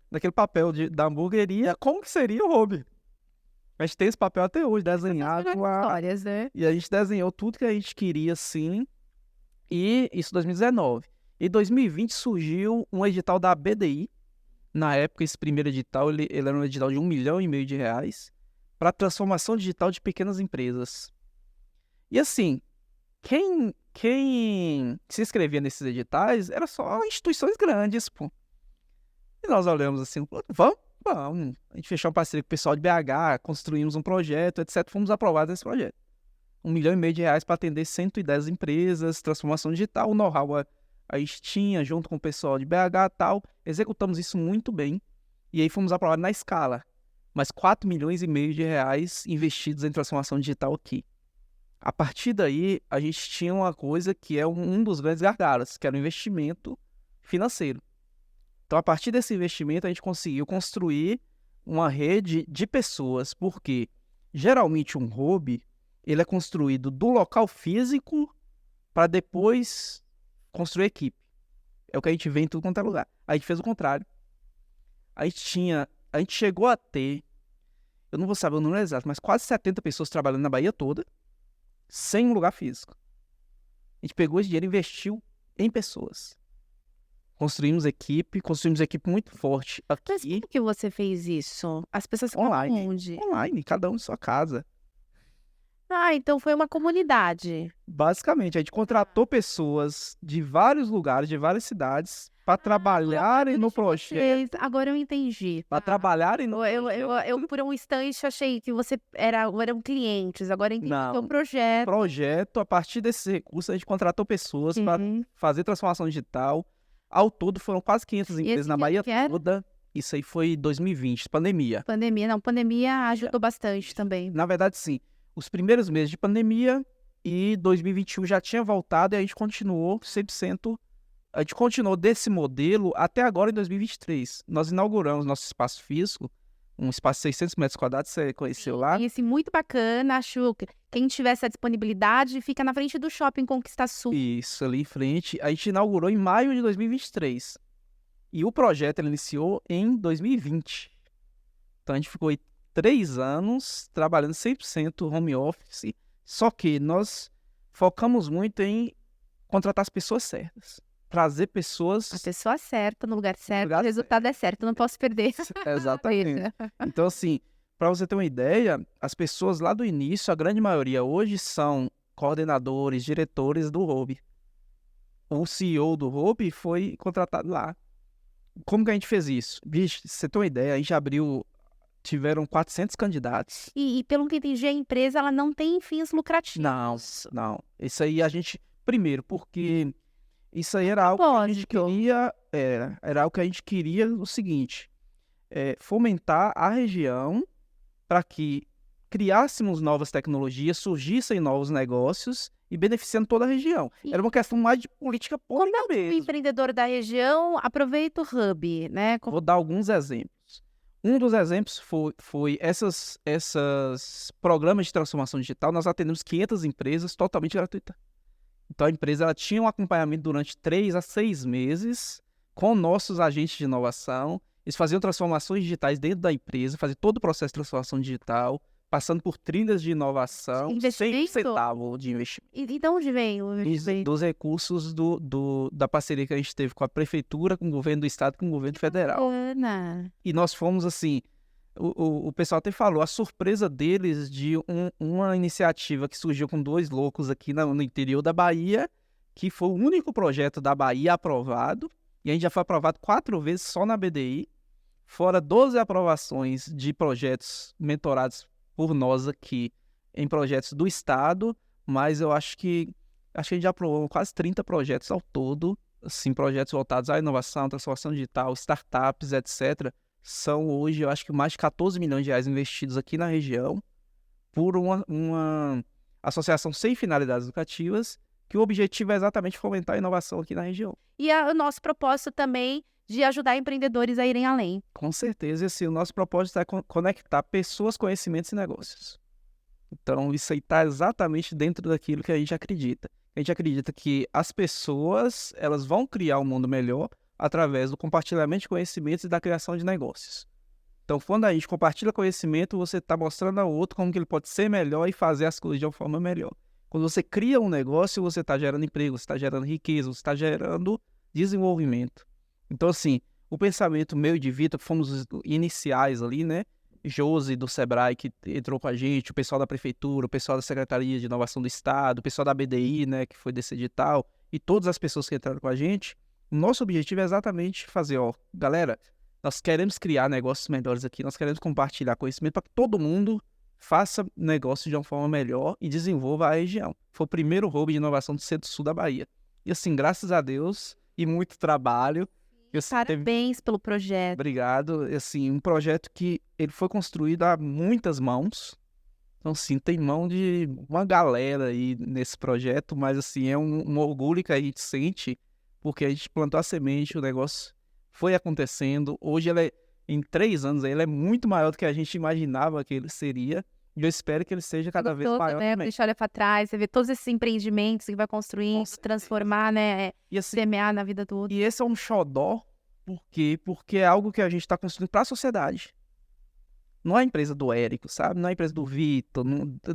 naquele papel da hamburgueria, como que seria o hobby. A gente tem esse papel até hoje, desenhado lá. Histórias, né? E a gente desenhou tudo que a gente queria, sim. E isso em 2019. Em 2020 surgiu um edital da BDI. Na época, esse primeiro edital, ele era um edital de R$1,5 milhão para a transformação digital de pequenas empresas. E assim, quem se inscrevia nesses editais era só instituições grandes, pô. E nós olhamos assim, pô, vamos. A gente fechou uma parceria com o pessoal de BH, construímos um projeto, etc. Fomos aprovados nesse projeto. R$ 1,5 milhão para atender 110 empresas, transformação digital, o know-how a gente tinha junto com o pessoal de BH e tal. Executamos isso muito bem. E aí fomos aprovados na escala. Mas R$ 4,5 milhões investidos em transformação digital aqui. A partir daí, a gente tinha uma coisa que é um dos grandes gargalos, que era o investimento financeiro. Então, a partir desse investimento, a gente conseguiu construir uma rede de pessoas, porque geralmente um hub ele é construído do local físico para depois construir equipe. É o que a gente vê em tudo quanto é lugar. A gente fez o contrário. A gente chegou a ter, eu não vou saber o número exato, mas quase 70 pessoas trabalhando na Bahia toda, sem um lugar físico. A gente pegou esse dinheiro e investiu em pessoas. Construímos equipe muito forte Mas aqui. como que você fez isso? As pessoas ficavam Online. onde? Online, cada um em sua casa. Ah, então foi uma comunidade. Basicamente, a gente contratou pessoas de vários lugares, de várias cidades, para trabalharem no projeto. Agora eu entendi. Para trabalharem no Eu, por um instante, achei que você eram clientes. Agora eu entendi que é um projeto. projeto. A partir desses recursos, a gente contratou pessoas para Uhum. fazer transformação digital. Ao todo, foram quase 500 empresas esse na que Bahia era? toda. Isso aí foi 2020, pandemia. Pandemia ajudou bastante também. Na verdade, sim. Os primeiros meses de pandemia e 2021 já tinha voltado e a gente continuou 100%. A gente continuou desse modelo até agora em 2023. Nós inauguramos nosso espaço físico, um espaço de 600 metros quadrados, você conheceu lá? E esse muito bacana, acho que quem tiver essa disponibilidade fica na frente do Shopping Conquista Sul. Isso, ali em frente. A gente inaugurou em maio de 2023. E o projeto ele iniciou em 2020. Então a gente ficou aí 3 anos trabalhando 100% home office. Só que nós focamos muito em contratar as pessoas certas. Trazer pessoas... A pessoa certa, no lugar certo, lugar o resultado é certo, não posso perder. Exatamente. Então, assim, para você ter uma ideia, as pessoas lá do início, a grande maioria hoje são coordenadores, diretores do hub. O CEO do hub foi contratado lá. Como que a gente fez isso? Bicho, você tem uma ideia, a gente tiveram 400 candidatos. E pelo que entendi, a empresa ela não tem fins lucrativos. Não. Isso aí a gente... Primeiro, porque isso aí era algo que a gente queria... Era algo que a gente queria o seguinte... fomentar a região para que criássemos novas tecnologias, surgissem novos negócios e beneficiando toda a região. Era uma questão mais de política pública Como mesmo. o empreendedor da região aproveita o hub, né? Vou dar alguns exemplos. Um dos exemplos foi esses programas de transformação digital. Nós atendemos 500 empresas totalmente gratuita. Então a empresa ela tinha um acompanhamento durante 3 a 6 meses com nossos agentes de inovação. Eles faziam transformações digitais dentro da empresa, faziam todo o processo de transformação digital, passando por trilhas de inovação, sem centavo de investimento. E de onde vem o investimento? Dos recursos da parceria que a gente teve com a prefeitura, com o governo do estado, com o governo federal. Bacana. E nós fomos assim, o pessoal até falou, a surpresa deles de uma iniciativa que surgiu com 2 loucos aqui no interior da Bahia, que foi o único projeto da Bahia aprovado, e a gente já foi aprovado 4 vezes só na BDI, fora 12 aprovações de projetos mentorados por nós aqui em projetos do estado, mas eu acho que a gente já aprovou quase 30 projetos ao todo, assim, projetos voltados à inovação, transformação digital, startups, etc. São hoje, eu acho que mais de 14 milhões de reais investidos aqui na região por uma associação sem finalidades lucrativas, que o objetivo é exatamente fomentar a inovação aqui na região. E o nosso propósito também de ajudar empreendedores a irem além. Com certeza, assim, o nosso propósito é conectar pessoas, conhecimentos e negócios. Então, isso aí está exatamente dentro daquilo que a gente acredita. A gente acredita que as pessoas elas vão criar um mundo melhor através do compartilhamento de conhecimentos e da criação de negócios. Então, quando a gente compartilha conhecimento, você está mostrando ao outro como que ele pode ser melhor e fazer as coisas de uma forma melhor. Quando você cria um negócio, você está gerando emprego, você está gerando riqueza, você está gerando desenvolvimento. Então, assim, o pensamento meu e de Vitor, que fomos os iniciais ali, né? Josi do Sebrae, que entrou com a gente, o pessoal da Prefeitura, o pessoal da Secretaria de Inovação do Estado, o pessoal da BDI, né, que foi desse edital, e todas as pessoas que entraram com a gente, o nosso objetivo é exatamente fazer, galera, nós queremos criar negócios melhores aqui, nós queremos compartilhar conhecimento para que todo mundo faça negócio de uma forma melhor e desenvolva a região. Foi o primeiro hub de inovação do centro-sul da Bahia. E assim, graças a Deus, e muito trabalho. Parabéns pelo projeto. Obrigado. Assim, um projeto que ele foi construído a muitas mãos. Então, assim, tem mão de uma galera aí nesse projeto, mas assim, é um orgulho que a gente sente, porque a gente plantou a semente, o negócio foi acontecendo. Hoje, em 3 anos, ele é muito maior do que a gente imaginava que ele seria. E eu espero que ele seja cada vez maior né? também. A gente olha para trás, você vê todos esses empreendimentos que vai construindo, transformar, né? E assim, semear na vida do outro. E esse é um xodó, por quê? Porque é algo que a gente está construindo para a sociedade. Não é a empresa do Érico, sabe? Não é a empresa do Vitor,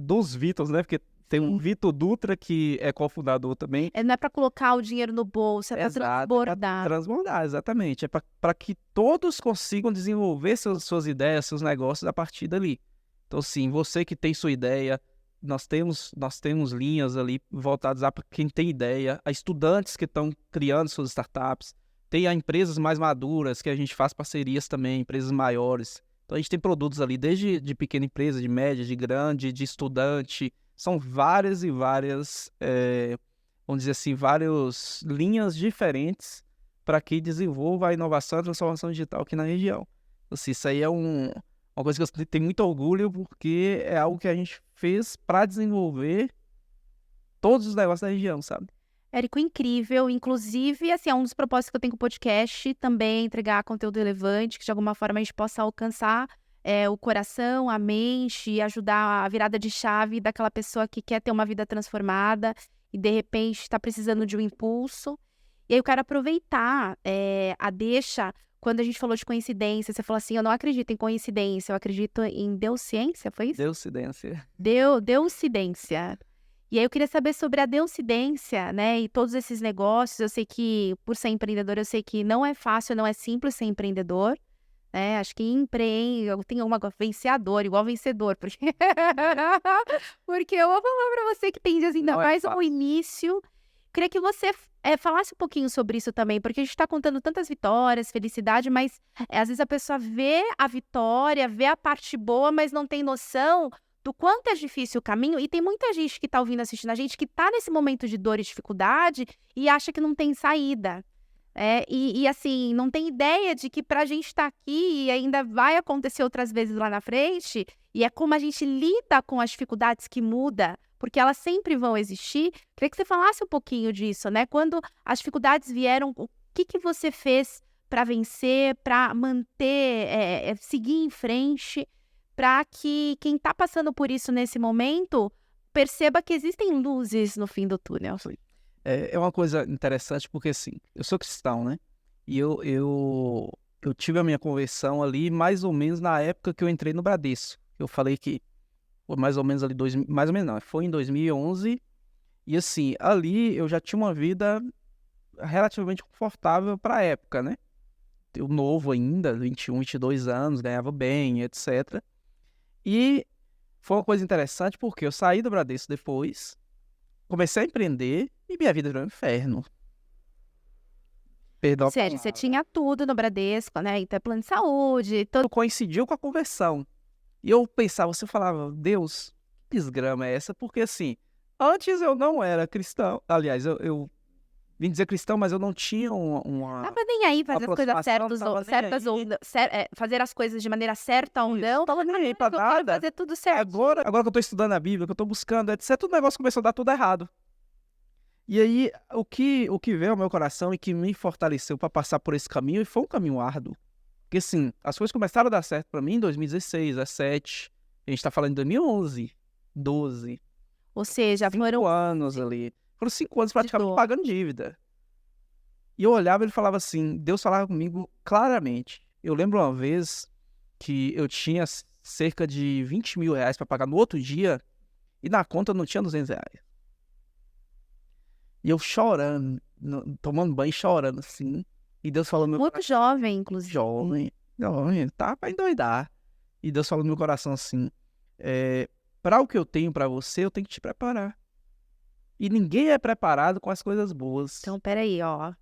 dos Vitors, né? Porque tem um Vitor Dutra, que é cofundador também. Não é para colocar o dinheiro no bolso, é para transbordar. Transbordar, exatamente. É para que todos consigam desenvolver suas ideias, seus negócios a partir dali. Então, sim, você que tem sua ideia, nós temos linhas ali voltadas a quem tem ideia, a estudantes que estão criando suas startups, tem a empresas mais maduras, que a gente faz parcerias também, empresas maiores. Então, a gente tem produtos ali, desde de pequena empresa, de média, de grande, de estudante. São várias e várias, vamos dizer assim, várias linhas diferentes para que desenvolva a inovação e a transformação digital aqui na região. Assim, isso aí é uma coisa que eu tenho muito orgulho, porque é algo que a gente fez para desenvolver todos os negócios da região, sabe? Érico, incrível. Inclusive, assim, é um dos propósitos que eu tenho com o podcast, também entregar conteúdo relevante, que de alguma forma a gente possa alcançar o coração, a mente, e ajudar a virada de chave daquela pessoa que quer ter uma vida transformada e, de repente, está precisando de um impulso. E aí eu quero aproveitar a deixa. Quando a gente falou de coincidência, você falou assim, eu não acredito em coincidência, eu acredito em deuciência, foi isso? Deucidência. Deucidência. E aí eu queria saber sobre a deucidência, né, e todos esses negócios. Eu sei que, por ser empreendedor, eu sei que não é fácil, não é simples ser empreendedor, né, acho que eu tenho uma vencedor, igual vencedor, porque porque eu vou falar pra você que tem, assim, ainda mais o início. Queria que você falasse um pouquinho sobre isso também, porque a gente está contando tantas vitórias, felicidade, mas às vezes a pessoa vê a vitória, vê a parte boa, mas não tem noção do quanto é difícil o caminho. E tem muita gente que está ouvindo, assistindo a gente, que está nesse momento de dor e dificuldade e acha que não tem saída. E assim, não tem ideia de que pra gente estar aqui e ainda vai acontecer outras vezes lá na frente, e é como a gente lida com as dificuldades que muda, porque elas sempre vão existir. Queria que você falasse um pouquinho disso, né? Quando as dificuldades vieram, o que você fez para vencer, para manter, seguir em frente, para que quem está passando por isso nesse momento perceba que existem luzes no fim do túnel. É uma coisa interessante, porque assim, eu sou cristão, né? E eu tive a minha conversão ali mais ou menos na época que eu entrei no Bradesco. Eu falei que foi mais ou menos ali, mais ou menos não, foi em 2011. E assim, ali eu já tinha uma vida relativamente confortável para a época, né? Eu novo ainda, 21, 22 anos, ganhava bem, etc. E foi uma coisa interessante porque eu saí do Bradesco depois, comecei a empreender e minha vida virou um inferno. Perdão. Sério, você tinha tudo no Bradesco, né? Então, plano de saúde. Tudo coincidiu com a conversão. E eu pensava, você falava, Deus, que desgrama é essa? Porque assim, antes eu não era cristão. Aliás, eu vim dizer cristão, mas eu não tinha uma... Tava nem aí fazer as coisas certas ou fazer as coisas de maneira certa ou não. Tava nem aí pra nada. Fazer tudo certo. Agora que eu tô estudando a Bíblia, que eu tô buscando, etc., o negócio começou a dar tudo errado. E aí, o que veio ao meu coração e que me fortaleceu para passar por esse caminho, e foi um caminho árduo. Porque assim, as coisas começaram a dar certo para mim em 2016, 2017, a gente tá falando em 2011, 12. Ou seja, 5 anos ali. Foram 5 anos praticamente pagando dívida. E eu olhava e ele falava assim, Deus falava comigo claramente. Eu lembro uma vez que eu tinha cerca de 20 mil reais para pagar no outro dia e na conta não tinha 200 reais. E eu chorando, tomando banho, chorando assim. E Deus falou... Muito jovem, inclusive. Jovem, tá pra endoidar. E Deus falou no meu coração assim, para o que eu tenho para você, eu tenho que te preparar. E ninguém é preparado com as coisas boas. Então, peraí, ó.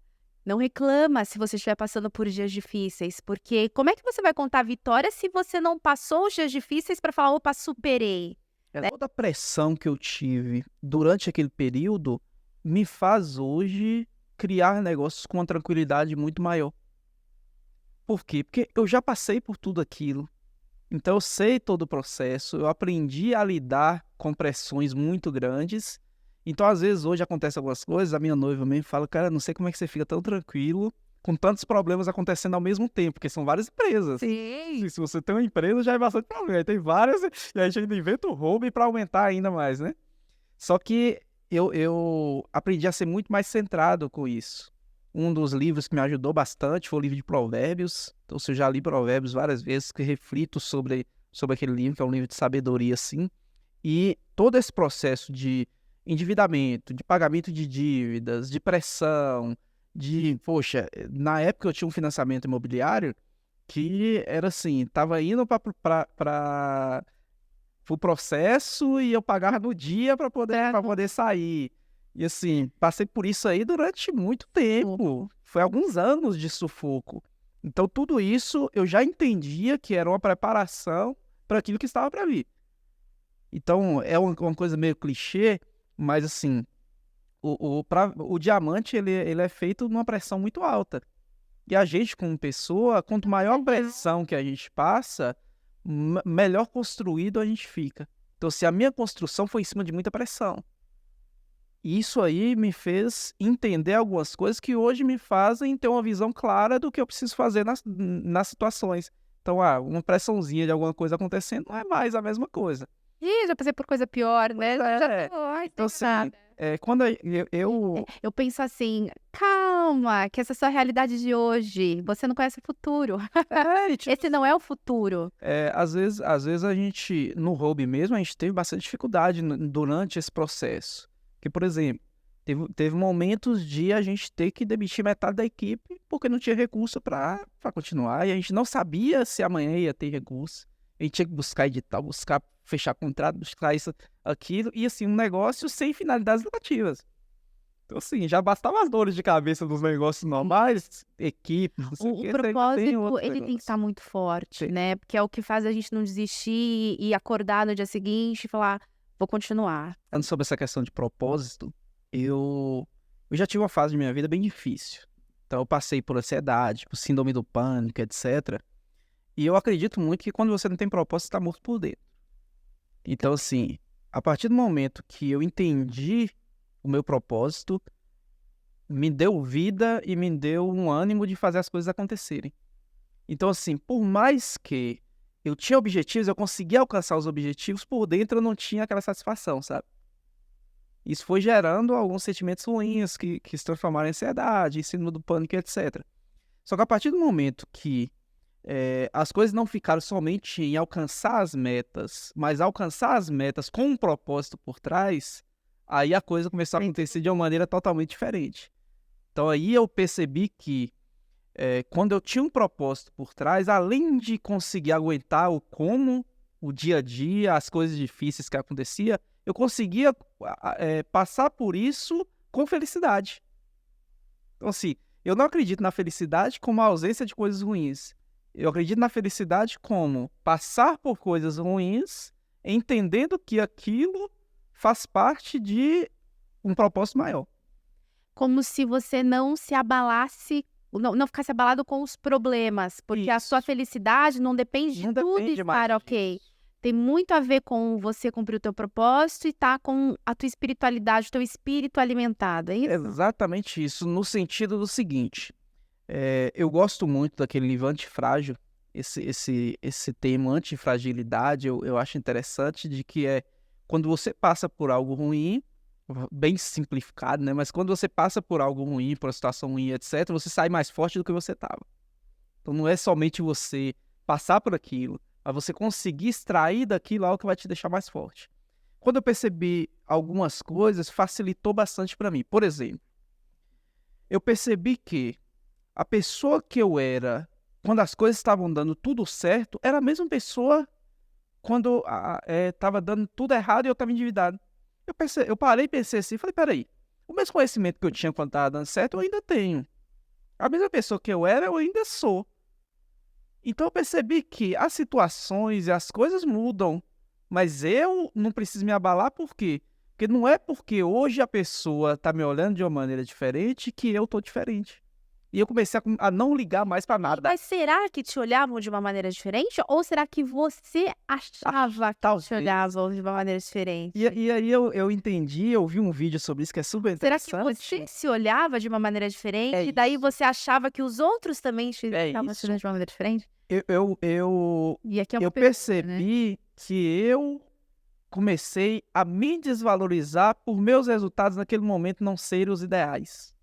Não reclama se você estiver passando por dias difíceis, porque como é que você vai contar a vitória se você não passou os dias difíceis para falar, opa, superei? Né? Toda a pressão que eu tive durante aquele período me faz hoje criar negócios com uma tranquilidade muito maior. Por quê? Porque eu já passei por tudo aquilo. Então eu sei todo o processo, eu aprendi a lidar com pressões muito grandes. Então, às vezes, hoje acontecem algumas coisas, a minha noiva mesmo fala, cara, não sei como é que você fica tão tranquilo com tantos problemas acontecendo ao mesmo tempo, porque são várias empresas. Sim. E se você tem uma empresa, já é bastante problema. Aí tem várias, e a gente ainda inventa o hobby para aumentar ainda mais, né? Só que eu aprendi a ser muito mais centrado com isso. Um dos livros que me ajudou bastante foi o livro de Provérbios. Então, eu já li Provérbios várias vezes, que reflito sobre aquele livro, que é um livro de sabedoria, assim. E todo esse processo de endividamento, de pagamento de dívidas, de pressão, poxa, na época eu tinha um financiamento imobiliário que era assim, tava indo para o processo e eu pagava no dia para poder sair. E assim, passei por isso aí durante muito tempo. Foi alguns anos de sufoco. Então, tudo isso eu já entendia que era uma preparação para aquilo que estava para vir. Então, é uma coisa meio clichê, mas assim, o diamante ele é feito numa pressão muito alta. E a gente, como pessoa, quanto maior a pressão que a gente passa, melhor construído a gente fica. Então, se a minha construção foi em cima de muita pressão. Isso aí me fez entender algumas coisas que hoje me fazem ter uma visão clara do que eu preciso fazer nas situações. Então, uma pressãozinha de alguma coisa acontecendo não é mais a mesma coisa. Ih, já passei por coisa pior, né? Ai, Então, assim, quando eu penso assim, calma, que essa é a sua realidade de hoje. Você não conhece o futuro. Esse não é o futuro. às vezes a gente, no hobby mesmo, a gente teve bastante dificuldade durante esse processo. Que, por exemplo, teve momentos de a gente ter que demitir metade da equipe porque não tinha recurso para continuar. E a gente não sabia se amanhã ia ter recurso. A gente tinha que buscar edital, buscar fechar contrato, buscar isso, aquilo. E assim, um negócio sem finalidades lucrativas. Então, assim, já bastava as dores de cabeça dos negócios normais, equipes, não sei O quê, propósito, ele tem que estar muito forte, Sim. né? Porque é o que faz a gente não desistir e acordar no dia seguinte e falar, vou continuar. Falando sobre essa questão de propósito, eu já tive uma fase de minha vida bem difícil. Então, eu passei por ansiedade, por síndrome do pânico, etc. E eu acredito muito que quando você não tem propósito, você está morto por dentro. Então, assim, a partir do momento que eu entendi o meu propósito, me deu vida e me deu um ânimo de fazer as coisas acontecerem. Então, assim, por mais que eu tinha objetivos, eu conseguia alcançar os objetivos, por dentro eu não tinha aquela satisfação, sabe? Isso foi gerando alguns sentimentos ruins que se transformaram em ansiedade, em síndrome do pânico, etc. Só que a partir do momento que as coisas não ficaram somente em alcançar as metas, mas alcançar as metas com um propósito por trás, aí a coisa começou a acontecer de uma maneira totalmente diferente. Então aí eu percebi que quando eu tinha um propósito por trás, além de conseguir aguentar o dia a dia, as coisas difíceis que acontecia, eu conseguia passar por isso com felicidade. Então assim, eu não acredito na felicidade como a ausência de coisas ruins. Eu acredito na felicidade como passar por coisas ruins, entendendo que aquilo faz parte de um propósito maior. Como se você não se abalasse, não ficasse abalado com os problemas, porque a sua felicidade não depende de tudo estar ok. Tem muito a ver com você cumprir o teu propósito e estar com a tua espiritualidade, o teu espírito alimentado, é isso? Exatamente isso, no sentido do seguinte, eu gosto muito daquele livro Antifrágil, esse tema antifragilidade, eu acho interessante de que quando você passa por algo ruim, bem simplificado, né? Mas quando você passa por algo ruim, por uma situação ruim, etc., você sai mais forte do que você estava. Então não é somente você passar por aquilo, mas você conseguir extrair daquilo algo que vai te deixar mais forte. Quando eu percebi algumas coisas, facilitou bastante para mim. Por exemplo, eu percebi que a pessoa que eu era quando as coisas estavam dando tudo certo, era a mesma pessoa quando estava dando tudo errado e eu estava endividado. Eu parei e pensei assim, falei, peraí, o mesmo conhecimento que eu tinha quando estava dando certo, eu ainda tenho. A mesma pessoa que eu era, eu ainda sou. Então eu percebi que as situações e as coisas mudam, mas eu não preciso me abalar, por quê? Porque não é porque hoje a pessoa está me olhando de uma maneira diferente que eu estou diferente. E eu comecei a não ligar mais para nada. Mas será que te olhavam de uma maneira diferente? Ou será que você achava que te Talvez. olhavam de uma maneira diferente? E aí eu entendi, eu vi um vídeo sobre isso que é super Será que interessante. você se olhava de uma maneira diferente? É E daí isso. você achava que os outros também te É estavam te olhando isso. de uma maneira diferente? Eu E aqui é uma eu pergunta, né? percebi que eu comecei a me desvalorizar por meus resultados naquele momento não serem os ideais.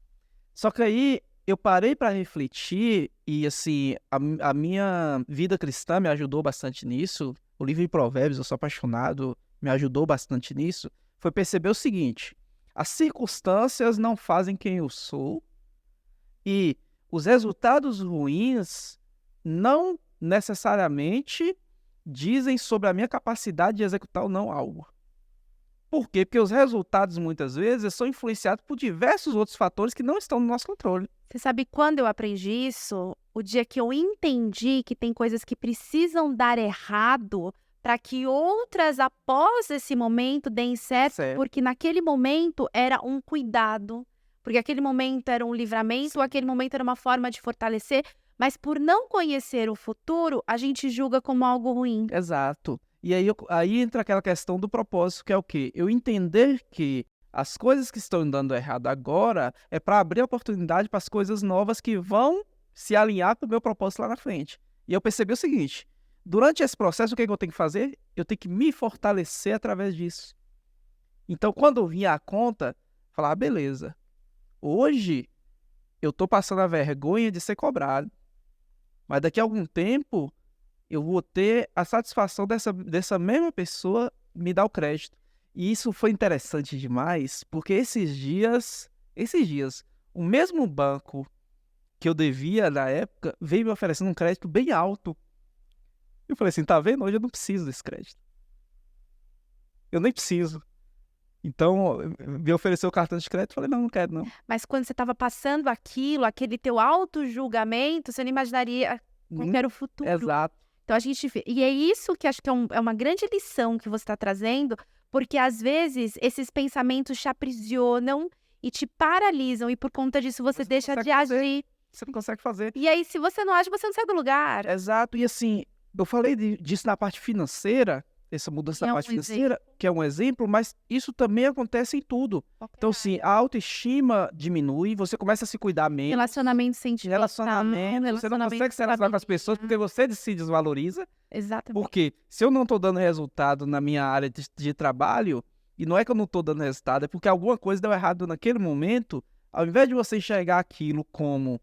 Só que aí eu parei para refletir e, assim, a minha vida cristã me ajudou bastante nisso. O livro de Provérbios, eu sou apaixonado, me ajudou bastante nisso. Foi perceber o seguinte: as circunstâncias não fazem quem eu sou e os resultados ruins não necessariamente dizem sobre a minha capacidade de executar ou não algo. Por quê? Porque os resultados, muitas vezes, são influenciados por diversos outros fatores que não estão no nosso controle. Você sabe quando eu aprendi isso? O dia que eu entendi que tem coisas que precisam dar errado para que outras, após esse momento, deem certo, Certo. porque naquele momento era um cuidado, porque aquele momento era um livramento, aquele momento era uma forma de fortalecer, mas por não conhecer o futuro, a gente julga como algo ruim. Exato. E aí entra aquela questão do propósito, que é o quê? Eu entender que as coisas que estão dando errado agora é para abrir oportunidade para as coisas novas que vão se alinhar com o meu propósito lá na frente. E eu percebi o seguinte: durante esse processo, o que eu tenho que fazer? Eu tenho que me fortalecer através disso. Então, quando eu vinha a conta, falar, beleza, hoje eu estou passando a vergonha de ser cobrado, mas daqui a algum tempo eu vou ter a satisfação dessa mesma pessoa me dar o crédito. E isso foi interessante demais, porque esses dias, o mesmo banco que eu devia na época veio me oferecendo um crédito bem alto. Eu falei assim, tá vendo? Hoje eu não preciso desse crédito. Eu nem preciso. Então, me ofereceu o cartão de crédito, eu falei, não quero não. Mas quando você estava passando aquilo, aquele teu auto-julgamento, você não imaginaria qual que era o futuro. Exato. Então a gente vê. E é isso que acho que é uma grande lição que você está trazendo, porque às vezes esses pensamentos te aprisionam e te paralisam, e por conta disso você Você não deixa de consegue fazer. agir. Você não consegue fazer. E aí, se você não age, você não sai do lugar. Exato. E assim, eu falei disso na parte financeira, essa mudança Que é na um parte financeira, que é um exemplo, mas isso também acontece em tudo. Qualquer Então, área. assim, a autoestima diminui, você começa a se cuidar menos. Relacionamento sentimental. Relacionamento, você não consegue se relacionar com as pessoas porque você se desvaloriza. Exatamente. Porque se eu não estou dando resultado na minha área de trabalho, e não é que eu não estou dando resultado, é porque alguma coisa deu errado naquele momento, ao invés de você enxergar aquilo como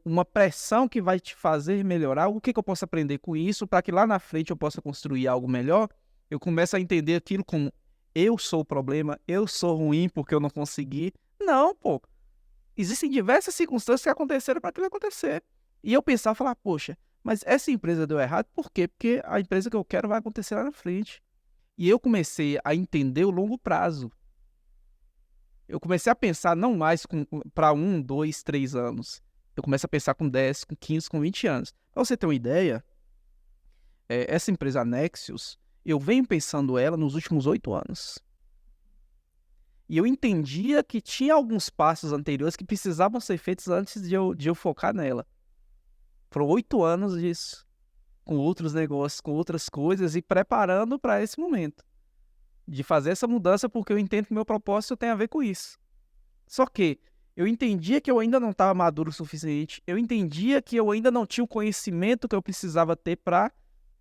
uma pressão que vai te fazer melhorar, o que eu posso aprender com isso para que lá na frente eu possa construir algo melhor, eu começo a entender aquilo como eu sou o problema, eu sou ruim porque eu não consegui. Não, pô. Existem diversas circunstâncias que aconteceram para aquilo acontecer. E eu pensava, falar, poxa, mas essa empresa deu errado, por quê? Porque a empresa que eu quero vai acontecer lá na frente. E eu comecei a entender o longo prazo. Eu comecei a pensar não mais para 1, 2, 3 anos. Eu começo a pensar com 10, com 15, com 20 anos. Para você ter uma ideia, essa empresa Nexius, eu venho pensando ela nos últimos 8 anos. E eu entendia que tinha alguns passos anteriores que precisavam ser feitos antes de eu focar nela. Foram 8 anos disso, com outros negócios, com outras coisas e preparando para esse momento. De fazer essa mudança porque eu entendo que meu propósito tem a ver com isso. Só que eu entendia que eu ainda não estava maduro o suficiente, eu entendia que eu ainda não tinha o conhecimento que eu precisava ter para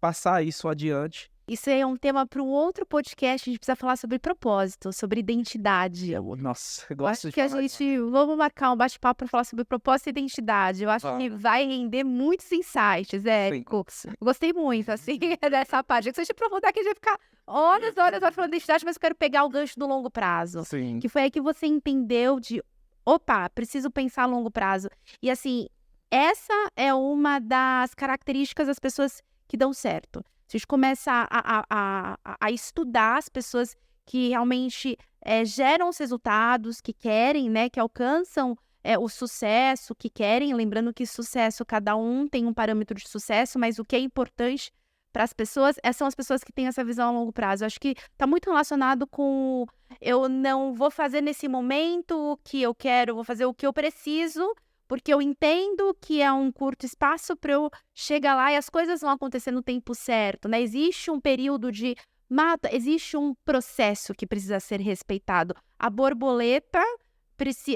passar isso adiante. Isso é um tema para um outro podcast. A gente precisa falar sobre propósito, sobre identidade. Nossa, eu Eu gosto acho de que a falar gente vamos marcar um bate-papo para falar sobre propósito e identidade. Eu acho que Vamos. vai render muitos insights, Érico. Sim. Eu gostei muito, assim, dessa parte. Se a gente aprofundar aqui, a gente vai ficar horas vai falando de identidade, mas eu quero pegar o gancho do longo prazo. Sim. Que foi aí que você entendeu de, opa, preciso pensar a longo prazo. E assim, essa é uma das características das pessoas que dão certo. Se a gente começa a estudar as pessoas que realmente geram os resultados, que querem, né, que alcançam o sucesso, que querem, lembrando que sucesso, cada um tem um parâmetro de sucesso, mas o que é importante para as pessoas, são as pessoas que têm essa visão a longo prazo. Eu acho que está muito relacionado com eu não vou fazer nesse momento o que eu quero, vou fazer o que eu preciso, porque eu entendo que é um curto espaço para eu chegar lá e as coisas vão acontecer no tempo certo, né? Existe um período de mata, existe um processo que precisa ser respeitado. A borboleta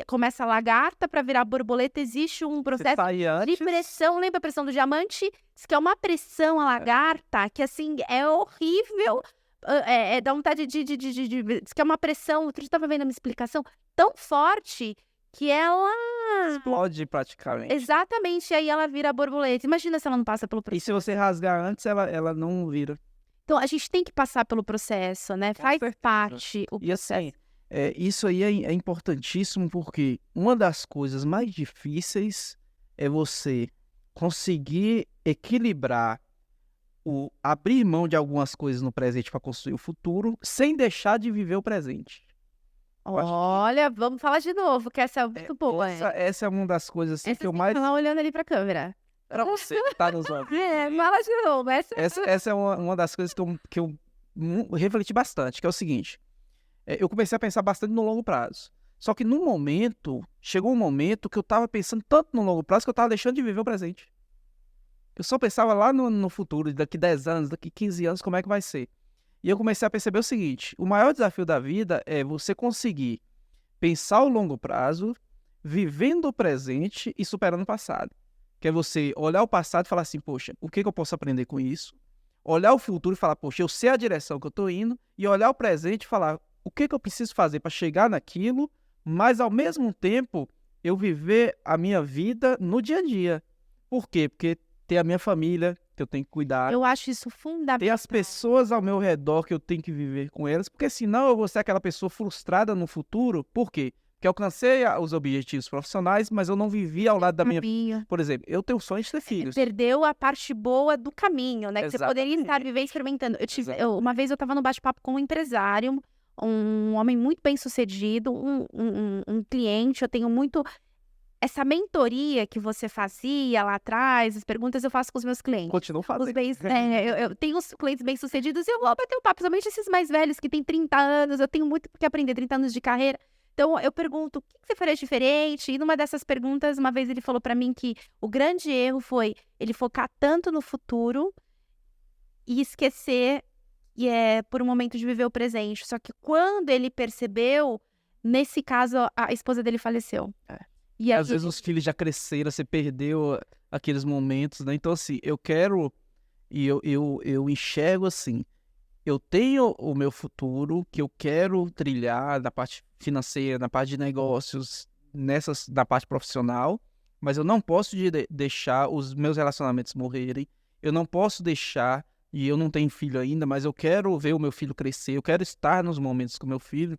começa a lagarta para virar borboleta, existe um Você processo sai de antes, pressão. Lembra a pressão do diamante? Diz que é uma pressão a lagarta que, assim, é horrível. Dá vontade diz que é uma pressão. Outro dia eu estava vendo uma explicação tão forte que ela... explode praticamente. Exatamente, aí ela vira borboleta. Imagina se ela não passa pelo E processo. se você rasgar antes, ela não vira. Então, a gente tem que passar pelo processo, né? Com Faz certeza. parte o E assim, processo. isso aí é importantíssimo porque uma das coisas mais difíceis é você conseguir equilibrar abrir mão de algumas coisas no presente para construir o futuro, sem deixar de viver o presente. Eu acho que Olha, vamos falar de novo, que essa é muito boa. essa é uma das coisas assim, Essa que eu você mais. tá lá olhando ali pra câmera. Para você que tá nos ouvindo. Fala de novo. Essa é uma das coisas que eu refleti bastante, que é o seguinte. Eu comecei a pensar bastante no longo prazo. Só que chegou um momento que eu estava pensando tanto no longo prazo que eu estava deixando de viver o presente. Eu só pensava lá no futuro, daqui 10 anos, daqui 15 anos, como é que vai ser. E eu comecei a perceber o seguinte, o maior desafio da vida é você conseguir pensar o longo prazo, vivendo o presente e superando o passado. Que é você olhar o passado e falar assim, poxa, o que eu posso aprender com isso? Olhar o futuro e falar, poxa, eu sei a direção que eu estou indo. E olhar o presente e falar, o que eu preciso fazer para chegar naquilo, mas ao mesmo tempo eu viver a minha vida no dia a dia. Por quê? Porque tem a minha família que eu tenho que cuidar, Eu acho isso fundamental. tem as pessoas ao meu redor que eu tenho que viver com elas, porque senão eu vou ser aquela pessoa frustrada no futuro. Por quê? Porque eu alcancei os objetivos profissionais, mas eu não vivi ao lado da minha... Caminho. Por exemplo, eu tenho o sonho de ter filhos. Perdeu a parte boa do caminho, né? Que você poderia estar Exatamente. vivendo experimentando. Exatamente. Uma vez eu estava no bate-papo com um empresário, um homem muito bem sucedido, um cliente. Eu tenho muito essa mentoria que você fazia lá atrás, as perguntas eu faço com os meus clientes. Continuo fazendo. Eu tenho os clientes bem-sucedidos e eu vou bater um papo, principalmente esses mais velhos que têm 30 anos, eu tenho muito que aprender, 30 anos de carreira. Então, eu pergunto, o que você faria diferente? E numa dessas perguntas, uma vez ele falou pra mim que o grande erro foi ele focar tanto no futuro e esquecer, por um momento, de viver o presente. Só que quando ele percebeu, nesse caso, a esposa dele faleceu. E Às aí, vezes os filhos já cresceram, você perdeu aqueles momentos, né? Então, assim, eu quero e eu enxergo assim, eu tenho o meu futuro que eu quero trilhar na parte financeira, na parte de negócios, na parte profissional, mas eu não posso deixar os meus relacionamentos morrerem, eu não posso deixar, e eu não tenho filho ainda, mas eu quero ver o meu filho crescer, eu quero estar nos momentos com meu filho,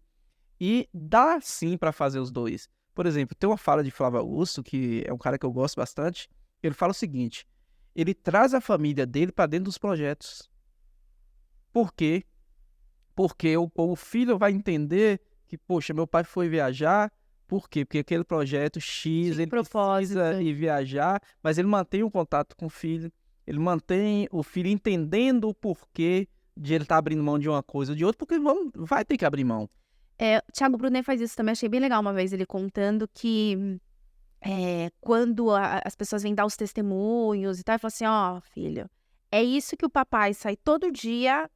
e dá sim para fazer os dois. Por exemplo, tem uma fala de Flávio Augusto, que é um cara que eu gosto bastante, ele fala o seguinte, ele traz a família dele para dentro dos projetos. Por quê? Porque o filho vai entender que, poxa, meu pai foi viajar, por quê? Porque aquele projeto X, Tinha ele propósito. precisa ir viajar, mas ele mantém o contato com o filho, ele mantém o filho entendendo o porquê de ele estar abrindo mão de uma coisa ou de outra, porque vai ter que abrir mão. Thiago Brunet faz isso também, achei bem legal uma vez ele contando que quando as pessoas vêm dar os testemunhos e tal, ele fala assim, ó, filho, é isso que o papai sai todo dia,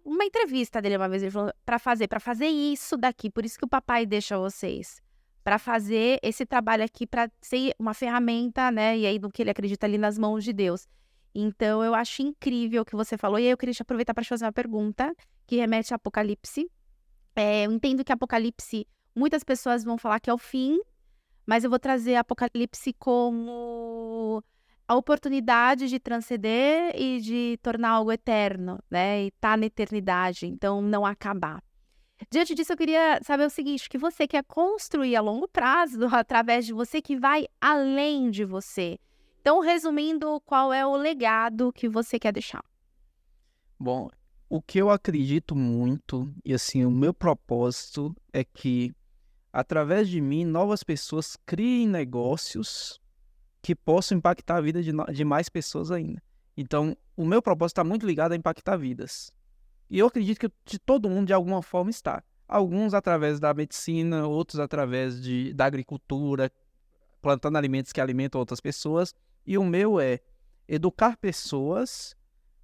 uma entrevista dele uma vez, ele falou, pra fazer isso daqui, por isso que o papai deixa vocês, pra fazer esse trabalho aqui, pra ser uma ferramenta, né, e aí do que ele acredita ali nas mãos de Deus. Então, eu acho incrível o que você falou, e aí eu queria te aproveitar para te fazer uma pergunta, que remete a Apocalipse. Eu entendo que Apocalipse, muitas pessoas vão falar que é o fim, mas eu vou trazer Apocalipse como a oportunidade de transcender e de tornar algo eterno, né? E estar na eternidade, então não acabar. Diante disso, eu queria saber o seguinte, que você quer construir a longo prazo através de você que vai além de você. Então, resumindo, qual é o legado que você quer deixar? Bom, o que eu acredito muito, e assim, o meu propósito é que, através de mim, novas pessoas criem negócios que possam impactar a vida de mais pessoas ainda. Então, o meu propósito está muito ligado a impactar vidas. E eu acredito que de todo mundo, de alguma forma, está. Alguns através da medicina, outros através da agricultura, plantando alimentos que alimentam outras pessoas. E o meu é educar pessoas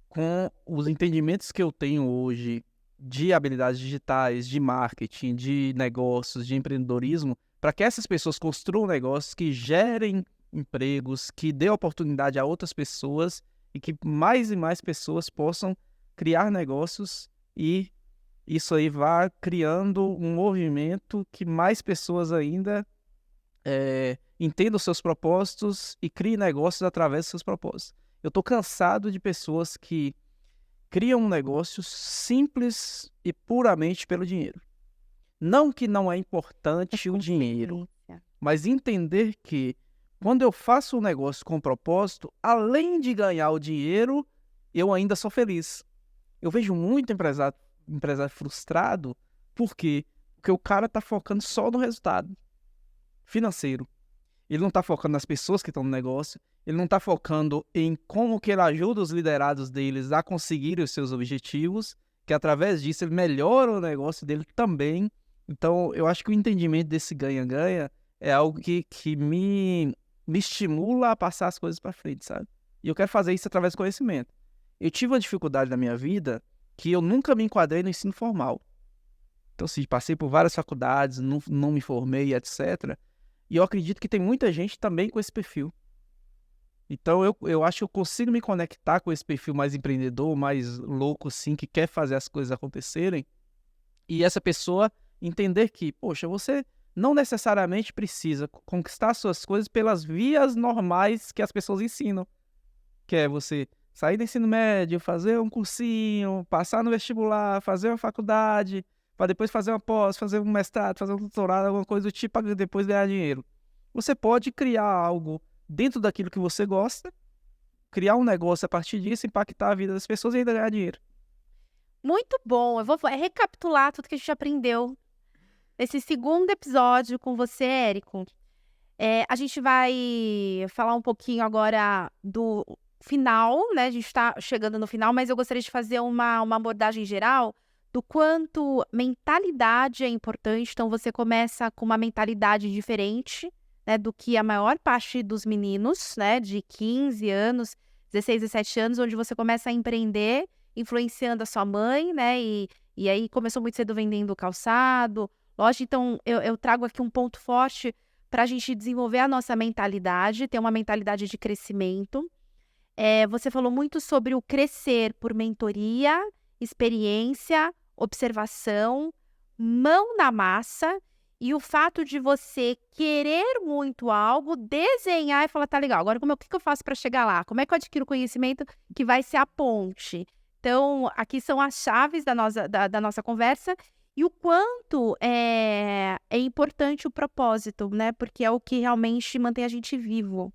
com os entendimentos que eu tenho hoje de habilidades digitais, de marketing, de negócios, de empreendedorismo, para que essas pessoas construam negócios que gerem empregos, que dê oportunidade a outras pessoas e que mais e mais pessoas possam criar negócios e isso aí vá criando um movimento que mais pessoas ainda entendam os seus propósitos e criem negócios através dos seus propósitos. Eu estou cansado de pessoas que criam um negócio simples e puramente pelo dinheiro. Não que não é importante o dinheiro, mas entender que quando eu faço um negócio com propósito, além de ganhar o dinheiro, eu ainda sou feliz. Eu vejo muito empresário frustrado, por quê? Porque o cara está focando só no resultado financeiro. Ele não está focando nas pessoas que estão no negócio, ele não está focando em como que ele ajuda os liderados deles a conseguirem os seus objetivos, que através disso ele melhora o negócio dele também. Então, eu acho que o entendimento desse ganha-ganha é algo que me estimula a passar as coisas para frente, sabe? E eu quero fazer isso através do conhecimento. Eu tive uma dificuldade na minha vida que eu nunca me enquadrei no ensino formal. Então, assim, passei por várias faculdades, não me formei, etc. E eu acredito que tem muita gente também com esse perfil. Então, eu acho que eu consigo me conectar com esse perfil mais empreendedor, mais louco, assim, que quer fazer as coisas acontecerem. E essa pessoa entender que, poxa, você não necessariamente precisa conquistar suas coisas pelas vias normais que as pessoas ensinam. Que é você sair do ensino médio, fazer um cursinho, passar no vestibular, fazer uma faculdade, para depois fazer uma pós, fazer um mestrado, fazer um doutorado, alguma coisa do tipo, para depois ganhar dinheiro. Você pode criar algo dentro daquilo que você gosta, criar um negócio a partir disso, impactar a vida das pessoas e ainda ganhar dinheiro. Muito bom, eu vou recapitular tudo que a gente aprendeu nesse segundo episódio com você, Érico. A gente vai falar um pouquinho agora do final, né? A gente está chegando no final, mas eu gostaria de fazer uma abordagem geral do quanto mentalidade é importante. Então, você começa com uma mentalidade diferente, né, do que a maior parte dos meninos, né, de 15 anos, 16, 17 anos, onde você começa a empreender, influenciando a sua mãe, né? E aí começou muito cedo vendendo calçado. Lógico, então eu trago aqui um ponto forte para a gente desenvolver a nossa mentalidade, ter uma mentalidade de crescimento. Você falou muito sobre o crescer por mentoria, experiência, observação, mão na massa e o fato de você querer muito algo, desenhar e falar, tá legal, agora o que que eu faço para chegar lá? Como é que eu adquiro conhecimento que vai ser a ponte? Então, aqui são as chaves da nossa conversa e o quanto é importante o propósito, né? Porque é o que realmente mantém a gente vivo.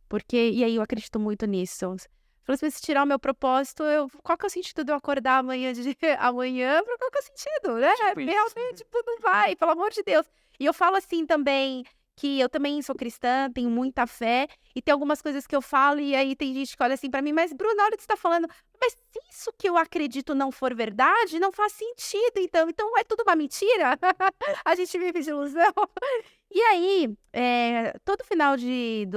Porque, e aí eu acredito muito nisso. Falei assim, se tirar o meu propósito, qual que é o sentido de eu acordar amanhã, amanhã, qual que é o sentido, né? Tipo isso. Realmente, tipo, não vai, pelo amor de Deus. E eu falo assim também, que eu também sou cristã, tenho muita fé, e tem algumas coisas que eu falo, e aí tem gente que olha assim pra mim, mas Bruna, na hora que você tá falando, mas se isso que eu acredito não for verdade, não faz sentido, então é tudo uma mentira? A gente vive de ilusão. E aí, todo final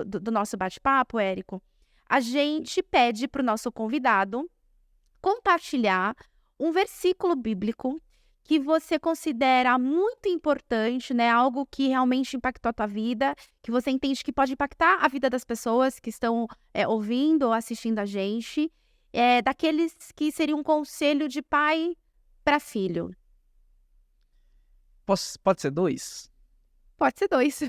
do nosso bate-papo, Érico, a gente pede para o nosso convidado compartilhar um versículo bíblico que você considera muito importante, né? Algo que realmente impactou a tua vida, que você entende que pode impactar a vida das pessoas que estão ouvindo ou assistindo a gente, daqueles que seria um conselho de pai para filho. Pode ser 2? Pode ser 2.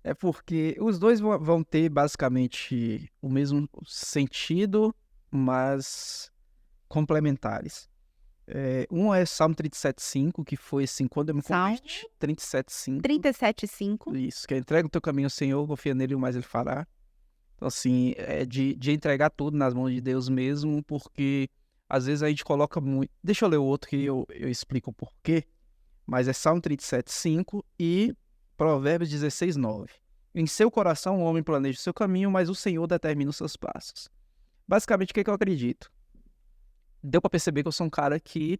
É porque os dois vão ter basicamente o mesmo sentido, mas complementares. Um é Salmo 37,5, que foi assim, quando eu me Salmo converti. 37,5. 37,5. Isso, que é entrega o teu caminho ao Senhor, confia nele, o mais ele fará. Então, assim, é de entregar tudo nas mãos de Deus mesmo, porque às vezes a gente coloca muito. Deixa eu ler o outro que eu explico o porquê. Mas é Salmo 37,5 e Provérbios 16,9. Em seu coração o homem planeja o seu caminho, mas o Senhor determina os seus passos. Basicamente, o que é que eu acredito? Deu pra perceber que eu sou um cara que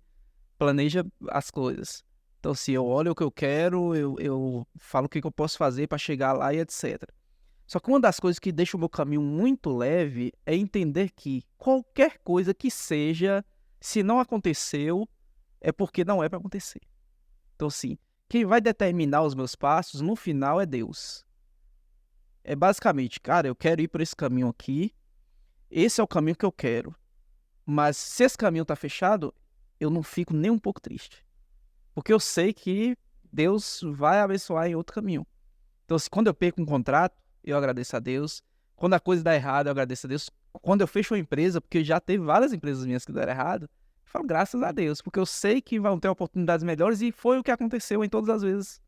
planeja as coisas. Então, se eu olho o que eu quero, eu falo o que eu posso fazer para chegar lá e etc. Só que uma das coisas que deixa o meu caminho muito leve é entender que qualquer coisa que seja, se não aconteceu, é porque não é para acontecer. Então, assim, quem vai determinar os meus passos no final é Deus. É basicamente, cara, eu quero ir por esse caminho aqui, esse é o caminho que eu quero. Mas se esse caminho tá fechado, eu não fico nem um pouco triste. Porque eu sei que Deus vai abençoar em outro caminho. Então, quando eu perco um contrato, eu agradeço a Deus. Quando a coisa dá errado, eu agradeço a Deus. Quando eu fecho uma empresa, porque já teve várias empresas minhas que deram errado, eu falo graças a Deus, porque eu sei que vão ter oportunidades melhores e foi o que aconteceu em todas as vezes.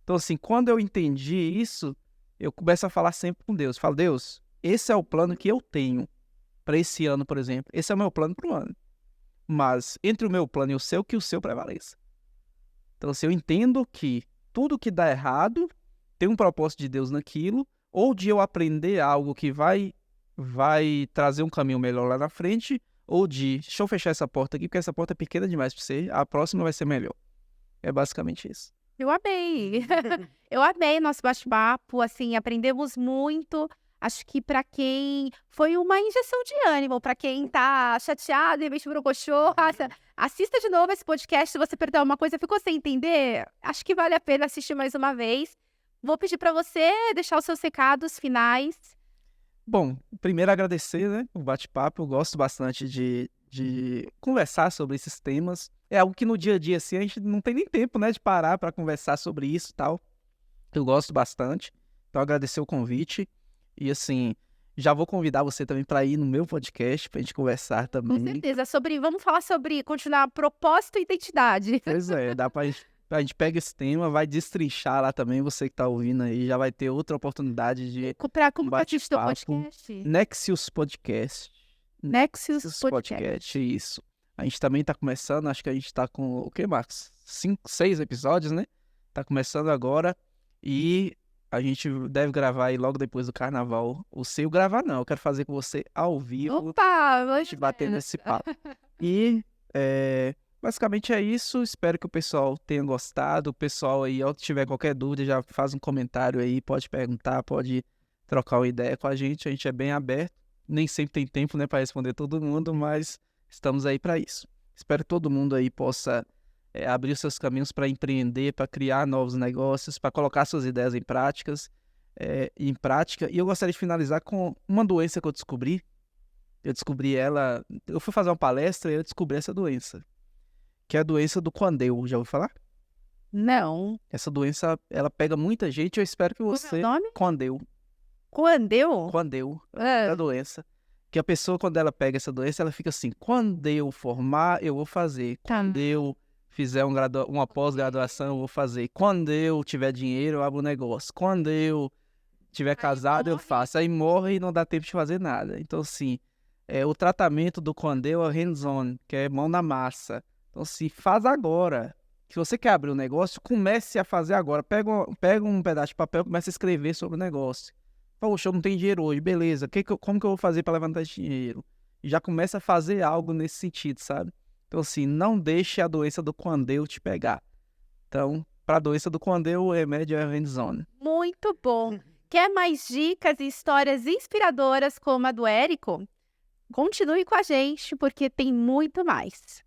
Então, assim, quando eu entendi isso, eu começo a falar sempre com Deus. Falo, Deus, esse é o plano que eu tenho para esse ano, por exemplo. Esse é o meu plano para o ano. Mas entre o meu plano e o seu, que o seu prevaleça. Então, assim, eu entendo que tudo que dá errado tem um propósito de Deus naquilo, ou de eu aprender algo que vai trazer um caminho melhor lá na frente, ou de, deixa eu fechar essa porta aqui, porque essa porta é pequena demais para você, a próxima vai ser melhor. É basicamente isso. Eu amei. Eu amei nosso bate-papo, assim, aprendemos muito. Acho que para quem foi uma injeção de ânimo, para quem tá chateado e meio brocochô, assista de novo esse podcast. Se você perdeu alguma coisa, ficou sem entender, acho que vale a pena assistir mais uma vez. Vou pedir para você deixar os seus recados finais. Bom, primeiro agradecer, né, o bate-papo. Eu gosto bastante de conversar sobre esses temas. É algo que no dia a dia, assim, a gente não tem nem tempo, né, de parar para conversar sobre isso e tal. Eu gosto bastante. Então, agradecer o convite. E, assim, já vou convidar você também para ir no meu podcast, pra gente conversar também. Com certeza. Vamos falar sobre continuar propósito e identidade. Pois é, a gente pega esse tema, vai destrinchar lá também, você que tá ouvindo aí, já vai ter outra oportunidade de Como que é o teu bate-papo. podcast? Nexius Podcast. Nexus Podcast. Isso. A gente também tá começando, acho que a gente tá com, o que, Marcos? 5, 6 episódios, né? Tá começando agora e a gente deve gravar aí logo depois do carnaval. O seu gravar não, eu quero fazer com você ao vivo. Opa, A gente bater nesse papo. E basicamente é isso. Espero que o pessoal tenha gostado. O pessoal aí, se tiver qualquer dúvida, já faz um comentário aí, pode perguntar, pode trocar uma ideia com a gente é bem aberto. Nem sempre tem tempo, né, para responder todo mundo, mas estamos aí para isso. Espero que todo mundo aí possa abrir os seus caminhos para empreender, para criar novos negócios, para colocar suas ideias em prática. E eu gostaria de finalizar com uma doença que eu descobri. Eu descobri ela... Eu fui fazer uma palestra e eu descobri essa doença, que é a doença do Quandeu. Já ouviu falar? Não. Essa doença, ela pega muita gente. Eu espero que você... Como é o nome? Quandeu. Quandeu? É a doença. Que a pessoa, quando ela pega essa doença, ela fica assim, quando eu formar, eu vou fazer. Tá. Quando eu fizer uma pós-graduação, eu vou fazer. Quando eu tiver dinheiro, eu abro um negócio. Quando eu tiver casado, eu faço. Aí morre e não dá tempo de fazer nada. Então, assim, o tratamento do Quandeu é hands-on, que é mão na massa. Então, assim, faz agora. Se você quer abrir um negócio, comece a fazer agora. Pega um pedaço de papel e comece a escrever sobre o negócio. Poxa, eu não tenho dinheiro hoje, beleza. Como que eu vou fazer para levantar esse dinheiro? E já começa a fazer algo nesse sentido, sabe? Então, assim, não deixe a doença do Quandeu te pegar. Então, para a doença do Quandeu, o remédio é hands-on. Muito bom. Quer mais dicas e histórias inspiradoras como a do Érico? Continue com a gente, porque tem muito mais.